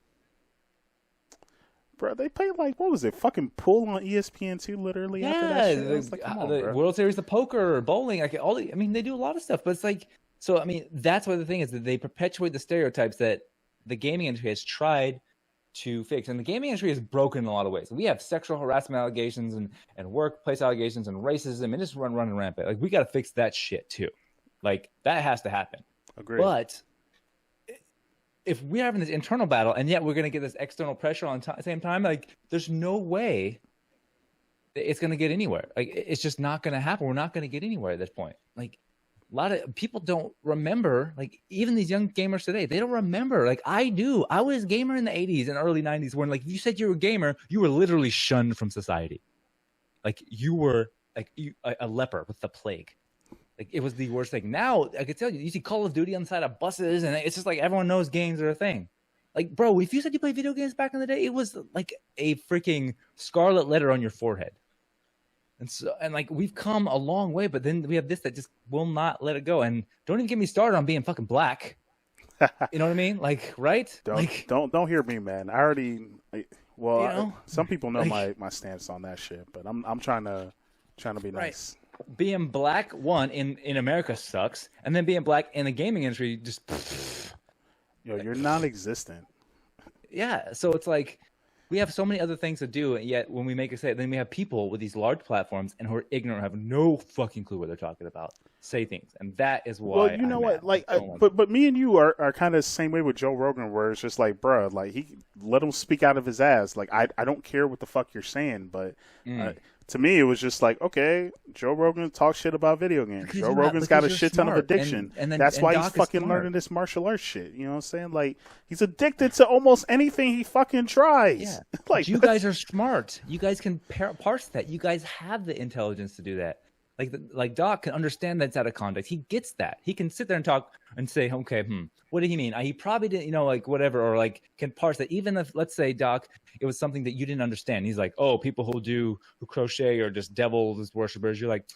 Bro, they played like, what was it? Fucking pool on ESPN too, literally. Yeah, after that shit. I was like, come on, the World Series of Poker, bowling, like they do a lot of stuff. But it's like, so I mean, that's what the thing is, that they perpetuate the stereotypes that the gaming industry has tried to fix, and the gaming industry is broken in a lot of ways. We have sexual harassment allegations and workplace allegations and racism, and just running rampant. Like, we got to fix that shit too. Like, that has to happen. Agreed. But if we're having this internal battle and yet we're going to get this external pressure on the same time, like, there's no way it's going to get anywhere. Like, it's just not going to happen. We're not going to get anywhere at this point. Like, a lot of people don't remember, like, even these young gamers today, they don't remember. Like, I do. I was a gamer in the 80s and early 90s when, like, if you said you were a gamer, you were literally shunned from society. Like, you were like a leper with the plague. Like, it was the worst thing. Now, I can tell you, you see Call of Duty on the side of buses, and it's just like everyone knows games are a thing. Like, bro, if you said you played video games back in the day, it was like a freaking scarlet letter on your forehead. And like, we've come a long way, but then we have this that just will not let it go. And don't even get me started on being fucking black. You know what I mean? Like, right? Don't hear me, man. I already, some people know my stance on that shit, but I'm trying to be nice. Right. Being black, one, in America sucks, and then being black in the gaming industry just you're non-existent. Yeah, so it's like, we have so many other things to do, and yet when we make a say, then we have people with these large platforms and who are ignorant, have no fucking clue what they're talking about, say things, and that is why. Well, you know what? Like, but me and you are kind of the same way with Joe Rogan, where it's just like, bro, like, he let him speak out of his ass. Like, I don't care what the fuck you're saying, but to me, it was just like, okay, Joe Rogan talks shit about video games. Because Joe Rogan's got a shit ton of addiction. And that's why he's fucking learning this martial arts shit. You know what I'm saying? Like, he's addicted to almost anything he fucking tries. Yeah. Like, you guys are smart. You guys can parse that. You guys have the intelligence to do that. Like Doc can understand that's out of context. He gets that. He can sit there and talk and say, okay, what did he mean? He probably didn't, like whatever, or like can parse that. Even if, let's say, Doc, it was something that you didn't understand. He's like, oh, people who crochet or just devils worshippers. You're like,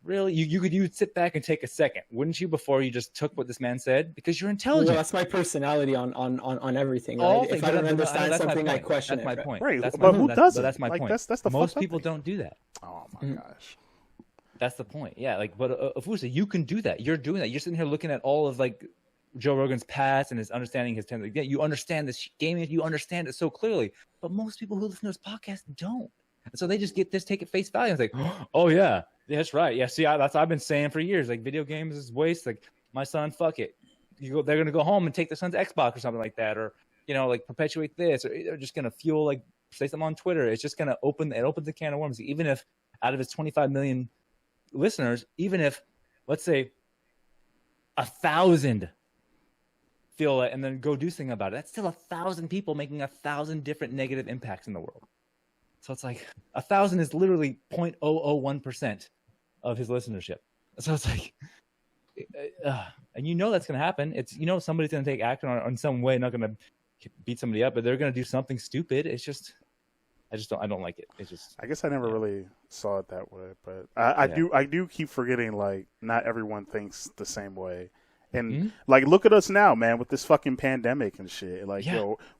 really? You'd sit back and take a second, wouldn't you, before you just took what this man said? Because you're intelligent. Well, that's my personality on everything. Right? If I don't understand something, I question it. That's my point. Right. That's but my who point. doesn't? That's my like, point. That's the most fucked up people thing. don't do that. Oh my gosh. That's the point. Yeah, like, but Afusa, you can do that. You're doing that. You're sitting here looking at all of like Joe Rogan's past and his understanding his tendency. Yeah, you understand this gaming. You understand it so clearly. But most people who listen to this podcast don't. And so they just take it face value. And it's like, oh yeah, that's right. Yeah, see, I've been saying for years. Like, video games is waste. Like, my son, fuck it. They're gonna go home and take their son's Xbox or something like that, or like perpetuate this, or they're just gonna fuel, like, say something on Twitter. It's just gonna open the can of worms. Even if out of its 25 million listeners, even if, let's say, 1,000 feel it and then go do something about it, that's still 1,000 people making 1,000 different negative impacts in the world. So it's like 1,000 is literally 0.001% of his listenership. So it's like, and that's going to happen. It's, somebody's going to take action on some way, not going to beat somebody up, but they're going to do something stupid. It's just, I don't like it. It's just, I guess I never really saw it that way, but I do keep forgetting, like, not everyone thinks the same way. And like, look at us now, man, with this fucking pandemic and shit. Like,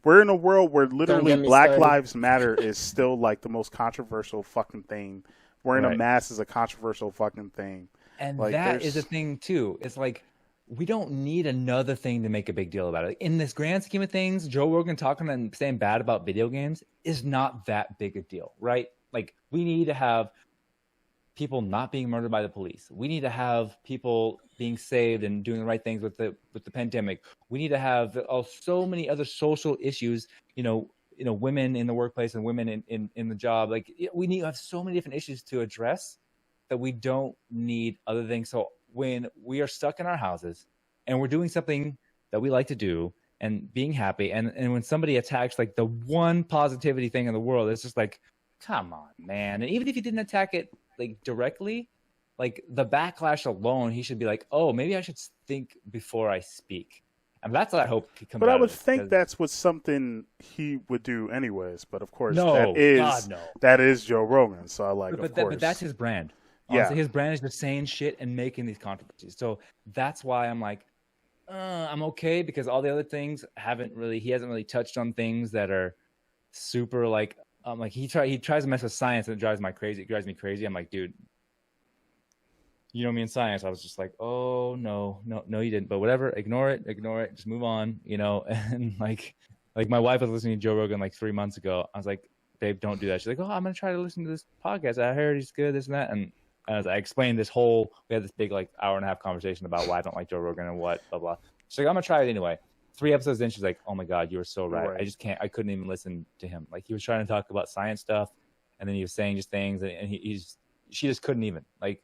we're in a world where literally Black Lives Matter is still like the most controversial fucking thing. Wearing a mask is a controversial fucking thing. And like, that is a thing too. It's like, we don't need another thing to make a big deal about it. In this grand scheme of things, Joe Rogan talking and saying bad about video games is not that big a deal, right? Like, we need to have people not being murdered by the police. We need to have people being saved and doing the right things with the pandemic. We need to have so many other social issues, women in the workplace and women in the job. Like, we need to have so many different issues to address that we don't need other things. So when we are stuck in our houses and we're doing something that we like to do and being happy, and when somebody attacks like the one positivity thing in the world, it's just like, come on, man. And even if you didn't attack it like directly, like the backlash alone, he should be like, oh, maybe I should think before I speak. And that's what I hope could come. But I would think that's what something he would do anyways. But of course, that is Joe Rogan. So I like, but that's his brand. Honestly, his brand is just saying shit and making these controversies. So that's why I'm like, I'm okay, because all the other things he hasn't really touched on things that are super like he tries to mess with science and it drives me crazy. I'm like, dude, me in science. I was just like, oh no, you didn't. But whatever, ignore it, just move on, and like my wife was listening to Joe Rogan like 3 months ago. I was like, babe, don't do that. She's like, oh, I'm gonna try to listen to this podcast. I heard he's good, this and that. And as I explained we had this big like hour and a half conversation about why I don't like Joe Rogan and what, blah, blah. She's like, I'm gonna try it anyway. 3 episodes in, she's like, oh my God, you were so right. I couldn't even listen to him. Like, he was trying to talk about science stuff, and then he was saying just things, and she just couldn't even, like,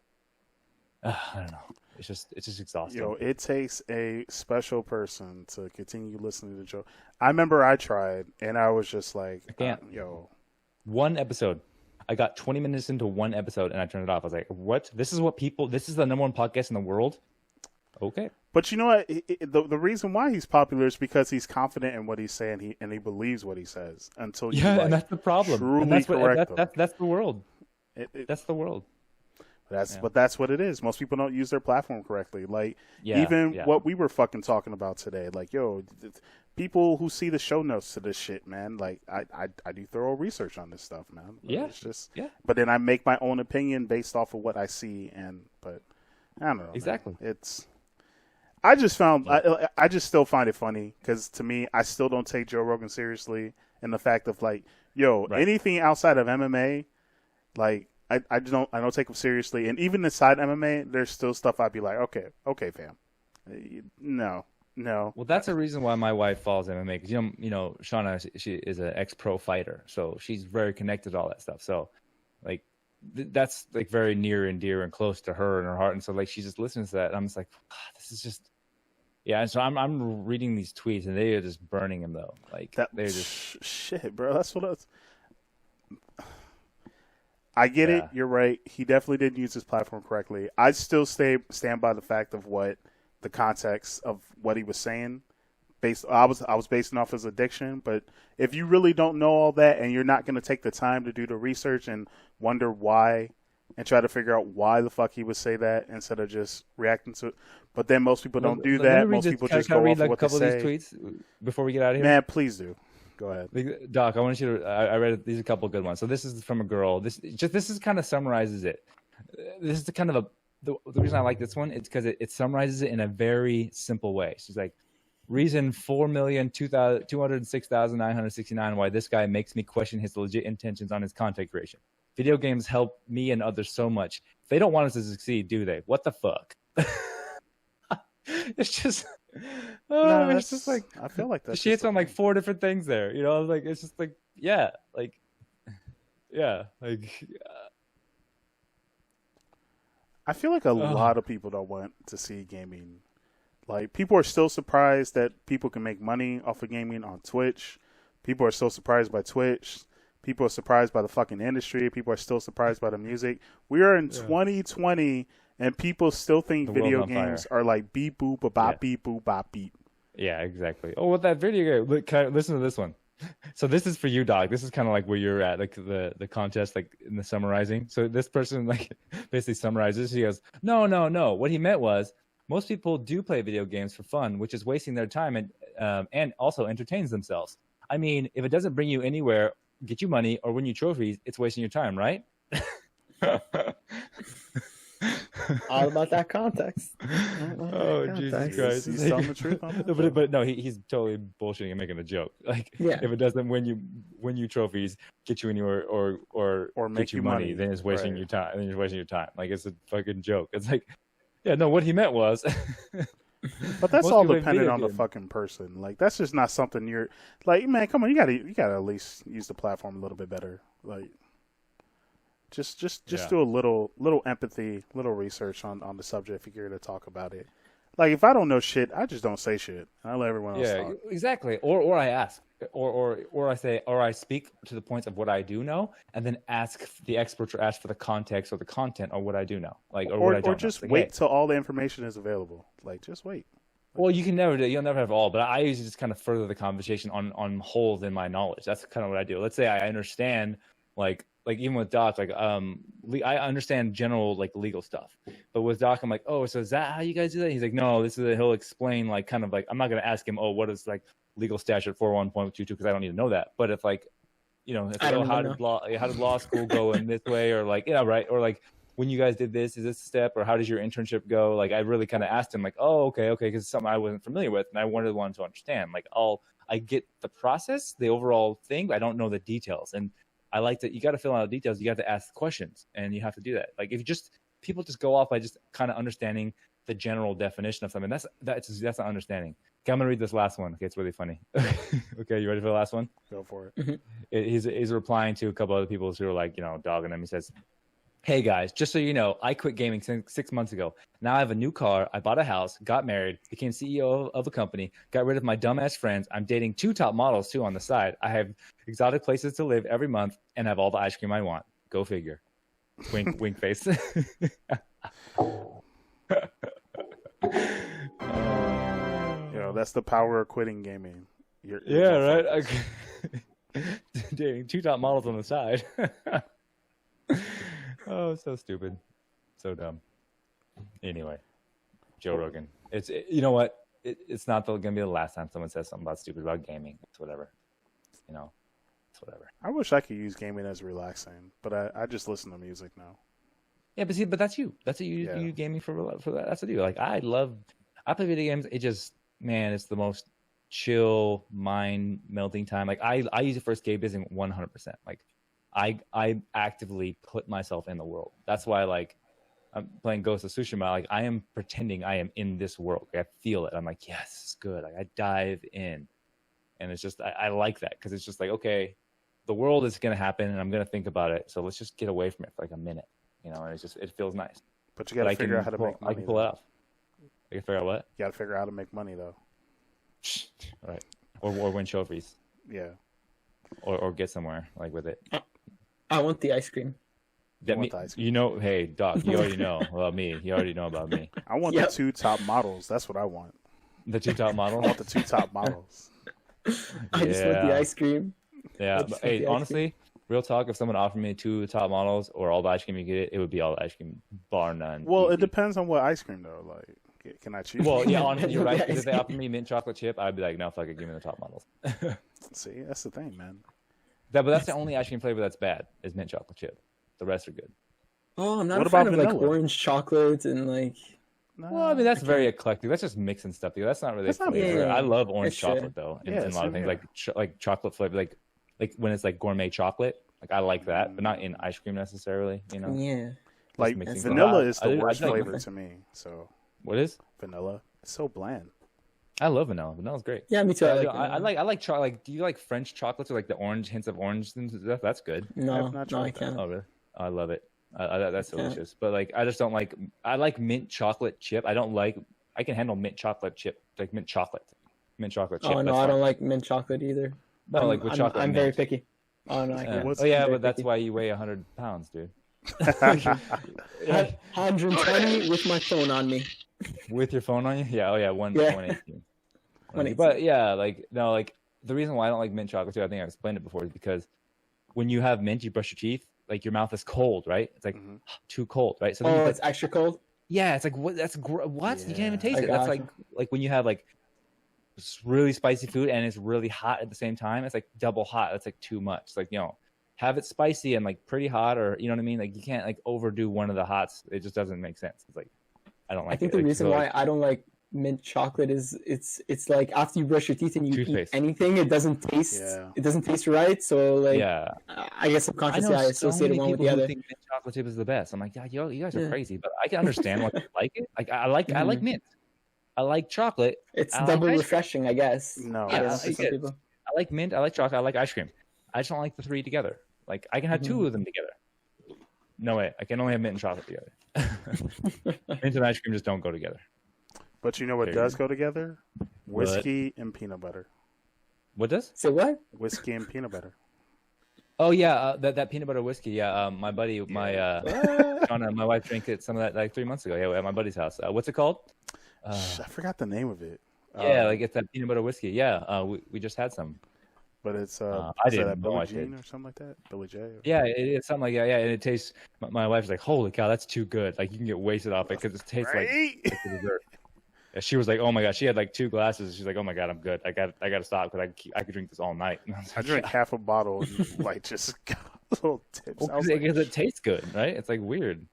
I don't know. It's just exhausting. It takes a special person to continue listening to Joe. I remember I tried, and I was just like, I can't. One episode. I got 20 minutes into one episode, and I turned it off. I was like, what? This is the number one podcast in the world? Okay. But you know what? The reason why he's popular is because he's confident in what he's saying, and he believes what he says. Until you and that's the problem. Truly correct him. That's the world. That's the world. But that's what it is. Most people don't use their platform correctly. Like, what we were fucking talking about today. Like, people who see the show notes to this shit, man. Like, I do thorough research on this stuff, man. It's just, But then I make my own opinion based off of what I see, but I don't know. Exactly. Man. I just still find it funny, because to me, I still don't take Joe Rogan seriously, and the fact of like, anything outside of MMA, like, I don't take him seriously. And even inside MMA, there's still stuff I'd be like, okay, fam. No. Well, that's a reason why my wife follows MMA, because Shauna, she is an ex-pro fighter, so she's very connected to all that stuff. So, like, that's like very near and dear and close to her and her heart. And so like she just listens to that. And I'm just like, this is just, yeah. And so I'm reading these tweets and they are just burning him though. Like they're just shit, bro. That's what I get it. You're right. He definitely didn't use his platform correctly. I still stand by the fact of what the context of what he was saying. I was basing off his addiction, but if you really don't know all that and you're not going to take the time to do the research and wonder why and try to figure out why the fuck he would say that instead of just reacting to it. But then most people don't do that. Most people just go off of what they say. Can I read a couple of these tweets before we get out of here? Man, please do. Go ahead. Doc, I want you to, I read these are a couple of good ones. So this is from a girl. This is kind of summarizes it. This is the kind of the reason I like this one. It's because it summarizes it in a very simple way. She's like, reason 4,206,969 why this guy makes me question his legit intentions on his content creation. Video games help me and others so much. They don't want us to succeed, do they? What the fuck? It's just, it's just like, I feel like that. She hits on like 4 different things there. You know, like it's just like, yeah, like, yeah, like. I feel like a lot of people don't want to see gaming. Like, people are still surprised that people can make money off of gaming on Twitch. People are still surprised by Twitch. People are surprised by the fucking industry. People are still surprised by the music. We are in 2020, and people still think video games are like beep boop a bop beep boop bop beep. Yeah, exactly. Oh, with that video game, listen to this one. So this is for you, Doc. This is kind of like where you're at, like the contest, like in the summarizing. So this person like basically summarizes. He goes, no. What he meant was, most people do play video games for fun, which is wasting their time and also entertains themselves. I mean, if it doesn't bring you anywhere, get you money, or win you trophies, it's wasting your time, right? All about that context. Jesus Christ! He's telling the truth on that? But no, he's totally bullshitting and making a joke. Like, if it doesn't win you trophies, get you anywhere, or make you money, then it's wasting your time. Then you're wasting your time. Like, it's a fucking joke. It's like. Yeah, no, what he meant was... But that's all dependent on the fucking person. Like, that's just not something you're... Like, man, come on, you gotta at least use the platform a little bit better. Like, just do a little empathy, little research on the subject if you're going to talk about it. Like, if I don't know shit, I just don't say shit. I let everyone else talk. Yeah, exactly. Or I ask. Or I say, or I speak to the points of what I do know, and then ask the experts or ask for the context or the content or what I do know, like what I don't or just know. wait till all the information is available. Like, just wait. Well, you'll never have all, but I usually just kind of further the conversation on holes in my knowledge. That's kind of what I do. Let's say I understand, like even with Doc, like I understand general like legal stuff, but with Doc, I'm like, oh, so is that how you guys do that? He's like, no, he'll explain like kind of like, I'm not gonna ask him, oh, what is like legal statute 401.22 because I don't need to know that. But if like, how did law school go in this way, or like, right, or like when you guys did this, is this a step, or how does your internship go? Like, I really kind of asked him like, oh, okay, because it's something I wasn't familiar with, and I wanted to understand. Like, I get the process, the overall thing, but I don't know the details, and I like that you got to fill out the details. You have to ask questions, and you have to do that. Like, if people just go off by just kind of understanding the general definition of something, that's not understanding. Okay, I'm gonna read this last one. Okay, it's really funny. Okay, you ready for the last one? Go for it. Mm-hmm. He's replying to a couple other people who are like, dogging him. He says, "Hey guys, just so you know, I quit gaming 6 months ago. Now I have a new car. I bought a house, got married, became CEO of a company, got rid of my dumbass friends. I'm dating 2 top models too on the side. I have exotic places to live every month, and have all the ice cream I want. Go figure." Wink, wink face. That's the power of quitting gaming. Right. Dating 2 top models on the side. Oh, so stupid, so dumb. Anyway, Joe Rogan. You know what? It's not gonna be the last time someone says something stupid about gaming. It's whatever. It's whatever. I wish I could use gaming as relaxing, but I just listen to music now. Yeah, but that's you. That's what you gaming for that. That's what you like. I play video games. It just, man, it's the most chill, mind melting time. Like I use it for escapism 100%. Like I actively put myself in the world. That's why like I'm playing Ghost of Tsushima. Like I am pretending I am in this world. Like, I feel it. I'm like, yes, it's good. Like I dive in, and it's just I like that because it's just like, okay, the world is going to happen, and I'm going to think about it. So let's just get away from it for like a minute, you know. And it feels nice. But you got to figure out how to make money. I can pull it off. I can figure out what? You got to figure out how to make money though. Right. Or win trophies. Yeah. Or get somewhere like with it. I want the ice cream. You know, hey Doc, you already know about me. You already know about me. I want the 2 top models. That's what I want. The 2 top models. I want the 2 top models. I just want the ice cream. Yeah, but, hey, honestly, real talk. If someone offered me 2 top models or all the ice cream you get, it would be all the ice cream, bar none. Well, easy. It depends on what ice cream though. Like, can I choose? Well, yeah, honestly, you're right. If they offered me mint chocolate chip, I'd be like, no, fuck it, give me the top models. See, that's the thing, man. But that's the only ice cream flavor that's bad is mint chocolate chip. The rest are good. Oh, I'm not What a fan about of like vanilla? orange chocolate and like. Well, I mean, that's very eclectic. That's just mixing stuff together. That's not really That's not flavor. bad. I love orange That's true. chocolate though, in a lot of things, here. like chocolate flavor, like when it's like gourmet chocolate. Like I like that, but not in ice cream necessarily. You know, Yeah. Like mixing vanilla stuff. is the worst I like flavor to me. So what is? vanilla, it's so bland. I love vanilla. Vanilla's great. Yeah, me too. I like chocolate. Like, do you like French chocolates or like the orange hints of orange and stuff? That's good. No, I've not no, I tried that. can't. Oh, really? I love it. That's Yeah. delicious. But like, I just don't like. I like mint chocolate chip. I don't like. I can handle mint chocolate chip, like mint chocolate chip. Oh no, that's I fine. don't like mint chocolate either. No, like with chocolate. I'm very mint. picky. Oh no, I can't. What's- Oh yeah, I'm very but that's picky. why you weigh 100 pounds, dude. 120 with my phone on me. With your phone on you? Yeah. Oh yeah, 118. 118. But yeah, like no, like the reason why I don't like mint chocolate too, I think I explained it before, is because when you have mint, you brush your teeth, like your mouth is cold, right? It's like too cold, right? So then Oh, you it's extra cold. yeah, it's like what? That's what? You can't even taste I it. That's gotcha. like when you have like really spicy food and it's really hot at the same time. It's like double hot. That's like too much. It's like, you know, have it spicy and like pretty hot, or you know what I mean? Like you can't like overdo one of the hots. It just doesn't make sense. It's like I don't like. I think it. the Like, reason so, why like, I don't like mint chocolate is it's like after you brush your teeth and you Toothpaste. eat anything, it doesn't taste Yeah. it doesn't taste right. So like yeah, I guess subconsciously I associate many one with people the who other. think mint chocolate chip is the best. I'm like, yeah, you guys are Yeah. crazy, but I can understand why you like it. Like I like mint. I like chocolate. It's I like double ice cream. refreshing, I guess. No, I don't know, Yeah, for I some get it. people. I like mint. I like chocolate. I like ice cream. I just don't like the 3 together. Like I can have 2 of them together. No way. I can only have mint and chocolate together. Mint and ice cream just don't go together. But you know what There you does go together? What? Whiskey and peanut butter. What does? Say what? Whiskey and peanut butter. Oh yeah, that peanut butter whiskey. Yeah, my buddy, Shauna, my wife drank it some of that like 3 months ago. Yeah, at my buddy's house. What's it called? I forgot the name of it. Yeah, like it's that peanut butter whiskey. Yeah, we just had some. But it's I is didn't that know Billie I Jean did. or something like that. Billie J. Or... Yeah, it's something like that. Yeah, and it tastes. My wife's like, "Holy cow, that's too good!" Like you can get wasted off it because it tastes Right? like a dessert. Yeah, she was like, "Oh my god!" She had like 2 glasses. She's like, "Oh my god, I'm good. I got to stop because I could drink this all night." And I was I like, drank half a bottle and like just got little tips. Well, I was because like, it tastes good, right? It's like weird.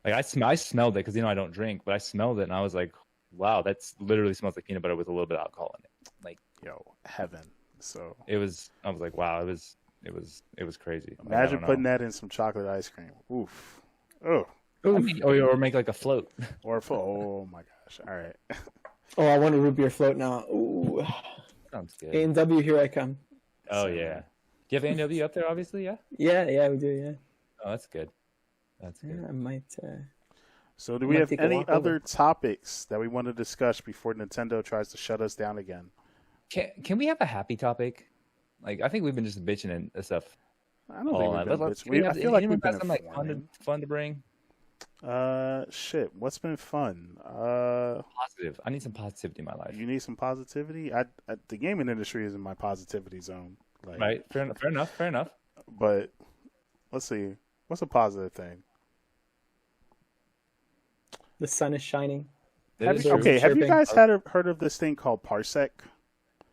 Like I smelled it because I don't drink, but I smelled it and I was like, wow, that's literally smells like peanut butter with a little bit of alcohol in it. Like yo, heaven. So I was like, wow, it was crazy. Like, imagine putting that in some chocolate ice cream. Oof. Oh. I mean, or make like a float. Or oh my gosh. All right. Oh, I want a root beer float now. Ooh. Sounds good. A&W, here I come. Oh yeah. Do you have A&W up there? Obviously, yeah. Yeah, we do, yeah. Oh, that's good. That's good. Yeah, I might So do we might have take a any walk other over. topics that we want to discuss before Nintendo tries to shut us down again? Can we have a happy topic? Like I think we've been just bitching and stuff. I don't all think we've night. been Let's- bitching. I feel like anyone we've been got some like informing. fun to bring. Shit. What's been fun? Positive. I need some positivity in my life. You need some positivity. The gaming industry is in my positivity zone. Like, Right. Fair enough. But let's see. What's a positive thing? The sun is shining. That is Birds true. Okay. Have you chirping. guys heard of this thing called Parsec?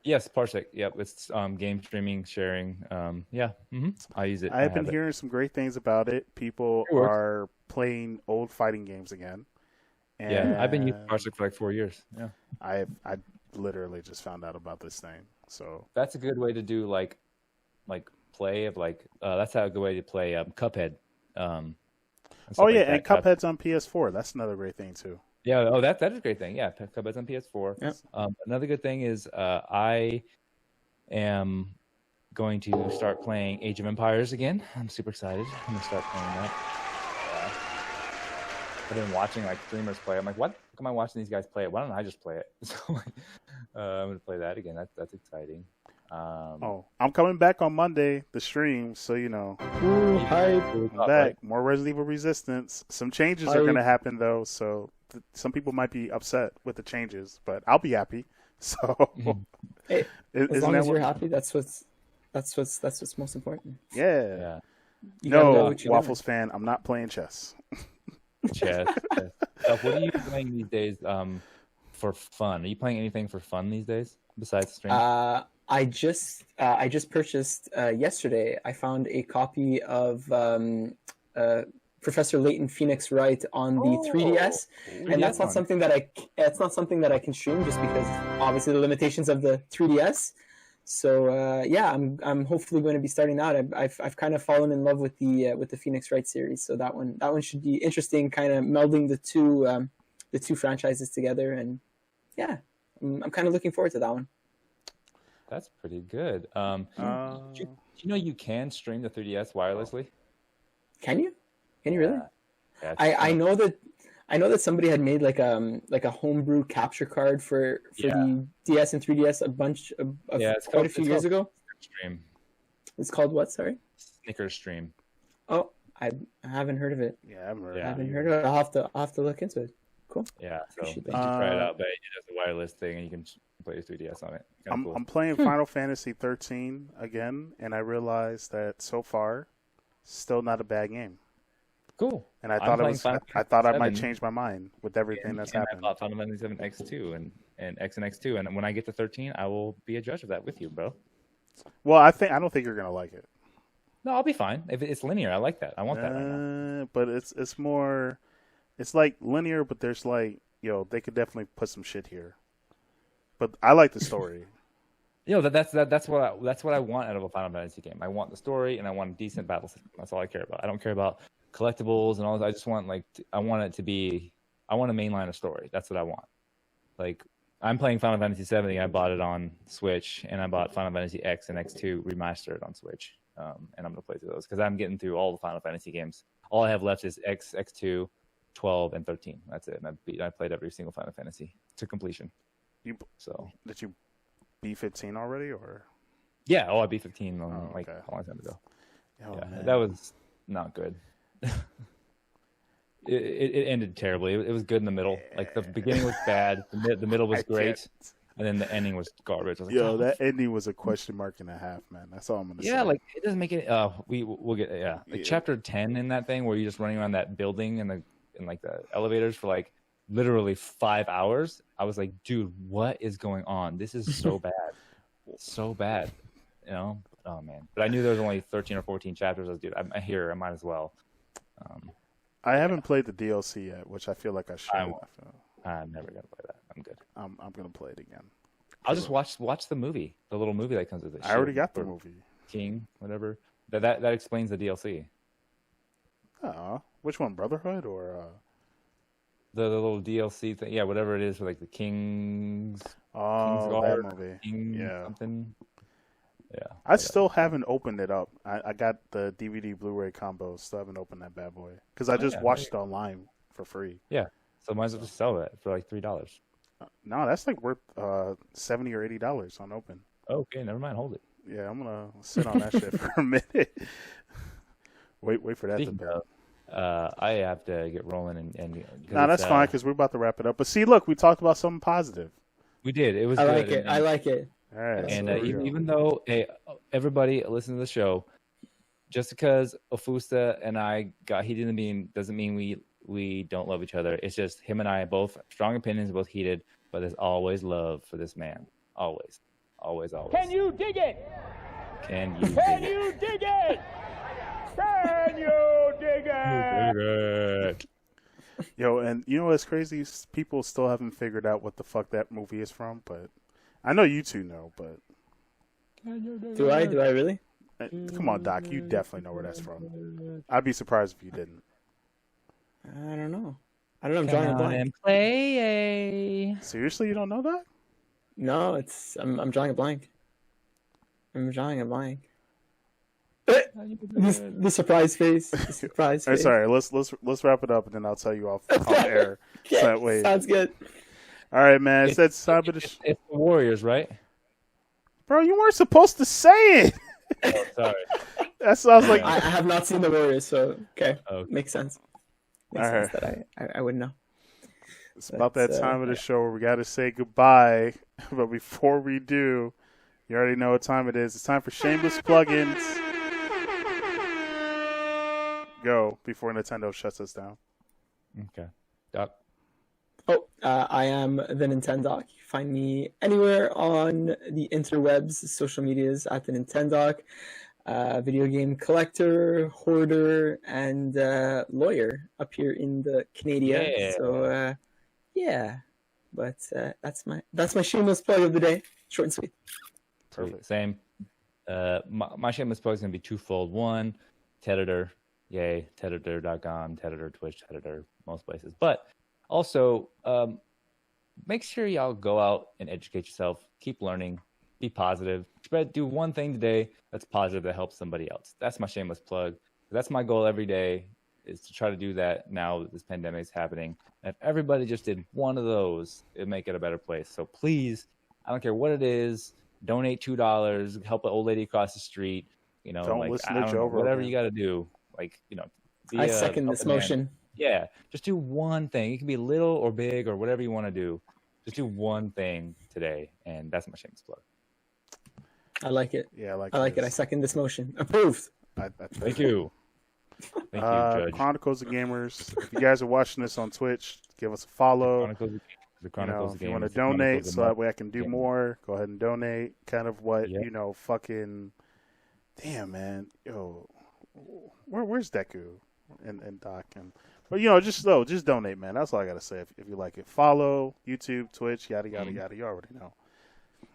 Yes, Parsec. Yep, it's game streaming, sharing. Yeah, I use it. I have been it. hearing some great things about it. People It works. are playing old fighting games again. And Yeah, I've been using Parsec for like 4 years. Yeah, I literally just found out about this thing. So that's a good way to do like play of like. That's a good way to play Cuphead. And stuff oh yeah, like and that. Cuphead's on PS4. That's another great thing too. Yeah. Oh, that is a great thing. Yeah, Cuphead's on PS4. Yep. Another good thing is I am going to start playing Age of Empires again. I'm super excited. I'm gonna start playing that. I've been watching like streamers play. I'm like, what? How am I watching these guys play it? Why don't I just play it? So I'm gonna play that again. That's exciting. I'm coming back on Monday, the stream, so Hype. I'm back. More Resident Evil Resistance. Some changes are gonna happen though, so some people might be upset with the changes, but I'll be happy. So Hey, as long as you're happy, that's what's most important. Yeah. You gotta know No, what you Waffles fan, I'm not playing chess. Chess. What are you playing these days for fun? Are you playing anything for fun these days besides stream? I just purchased yesterday. I found a copy of Professor Layton Phoenix Wright on the 3DS, and that's not something that I can stream just because obviously the limitations of the 3DS. So I'm hopefully going to be starting out. I've kind of fallen in love with the Phoenix Wright series, so that one should be interesting. Kind of melding the two franchises together, and yeah, I'm kind of looking forward to that one. That's pretty good. Do you know you can stream the 3DS wirelessly? Can you? Can you really? Yeah, I know that somebody had made like a homebrew capture card for the DS and 3DS quite a few years ago. Stream. It's called what? Sorry. Snickers Stream. Oh, I haven't heard of it. Yeah, I haven't heard of it. I'll have to look into it. Cool. Yeah, so you should try it out. But it has a wireless thing, and you can play your 3DS on it. Cool. I'm playing Final Fantasy 13 again, and I realized that so far, still not a bad game. Cool. And I thought I might change my mind with everything that's happened. I bought Final Fantasy 7 X2 and X and X2, and when I get to 13, I will be a judge of that with you, bro. Well, I don't think you're gonna like it. No, I'll be fine. If it's linear, I like that. I want that right now. But it's more, it's like linear, but there's like, they could definitely put some shit here. But I like the story. That's what I want out of a Final Fantasy game. I want the story, and I want a decent battle system. That's all I care about. I don't care about collectibles and all that. I just want I want a mainline of story. That's what I want. Like, I'm playing Final Fantasy 7. I bought it on Switch, and I bought Final Fantasy X and X2 remastered on Switch. And I'm gonna play through those because I'm getting through all the Final Fantasy games. All I have left is X, X2, 12, and 13. That's it. And I played every single Final Fantasy to completion. Did you beat 15 already, or? Yeah. I beat 15 a long time ago. That was not good. It ended terribly. It was good in the middle. Like, the beginning was bad, the middle was great, and then the ending was garbage. I was like, that ending was a question mark and a half, man. That's all I'm gonna say. Yeah, like, it doesn't make it. We'll get chapter 10 in that thing where you're just running around that building and the elevators for like literally 5 hours. I was like, dude, what is going on? This is so bad, so bad. Oh man! But I knew there was only 13 or 14 chapters. I was, dude, I'm here. I might as well. I haven't played the DLC yet, which I feel like I should. I'm never gonna play that. I'm good. I'm gonna play it again. I'll just watch the movie, the little movie that comes with it. I already got the movie. King, whatever. That explains the DLC. Which one, Brotherhood or? The little DLC thing, whatever it is for like the King's. That movie. Something. Yeah. I still haven't opened it up. I got the DVD Blu-ray combo. Still haven't opened that bad boy because I just watched it online for free. Yeah. So might as well just sell that for like $3. No, that's like worth $70 or $80 on open. Okay, never mind. Hold it. Yeah, I'm gonna sit on that shit for a minute. Wait for that to build. I have to get rolling and no, that's fine because we're about to wrap it up. But see, look, we talked about something positive. We did. It was. I like it. All right. And even though, hey, everybody listen to the show, just because Ofusta and I got heated in the beam doesn't mean we don't love each other. It's just him and I both strong opinions, both heated, but there's always love for this man. Always. Always, always. Can you dig it? Can you dig Can you dig it? Can you dig it? Yo, and you know what's crazy? People still haven't figured out what the fuck that movie is from, but I know you two know, but... Do I really? Come on, Doc. You definitely know where that's from. I'd be surprised if you didn't. I don't know. I'm drawing a blank. Play. Seriously, you don't know that? No, I'm drawing a blank. I'm drawing a blank. The surprise face. The surprise face. Sorry, let's wrap it up and then I'll tell you off air. Okay, So that way. sounds good. All right, man. It's time to It's the Warriors, right? Bro, you weren't supposed to say it. Sorry. That sounds like I have not seen the Warriors, so okay. Okay. Makes sense. Makes All sense right. that I would know. it's about that time of the show where we got to say goodbye. But before we do, you already know what time it is. It's time for shameless plugins. Go before Nintendo shuts us down. Okay. Doc. I am the NintenDoc. You find me anywhere on the interwebs, social medias at the NintenDoc. Video game collector, hoarder, and lawyer up here in the Canada. Yeah. So yeah, but that's my shameless plug of the day. Short and sweet. Perfect. Same. My shameless plug is going to be twofold. One, Tedator. Yay. Tedator.com, Tedator, Twitch, Tedator, most places. But also, make sure y'all go out and educate yourself. Keep learning. Be positive. Do one thing today that's positive that helps somebody else. That's my shameless plug. That's my goal every day, is to try to do that now that this pandemic is happening. And if everybody just did one of those, it'd make it a better place. So please, I don't care what it is, donate $2, help an old lady across the street. You know, Don't like listen I to don't Joe know, whatever Rogan. you got to do. Like, you know, I second this motion. Yeah, just do one thing. It can be little or big or whatever you want to do. Just do one thing today, and that's my shameless plug. I like it. Yeah, I like it. I second this motion. Approved. Thank you. Thank you, Judge. Chronicles of Gamers. If you guys are watching this on Twitch, give us a follow. The Chronicles of If you Gamers. want to The donate Chronicles of so that way I can do Gamers. more, go ahead and donate. Kind of what, Yep. fucking... Damn, man. Yo, where's Deku and Doc? But, just donate, man. That's all I got to say. If you like it, follow YouTube, Twitch, yada, yada, yada. You already know.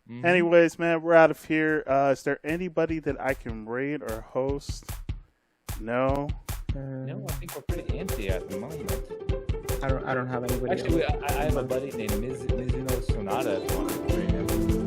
Mhm. Anyways, man, we're out of here. Is there anybody that I can raid or host? No? No, I think we're pretty empty at the moment. I don't have anybody. Actually, I have a buddy named Mizuno Sonata. If you want to bring him.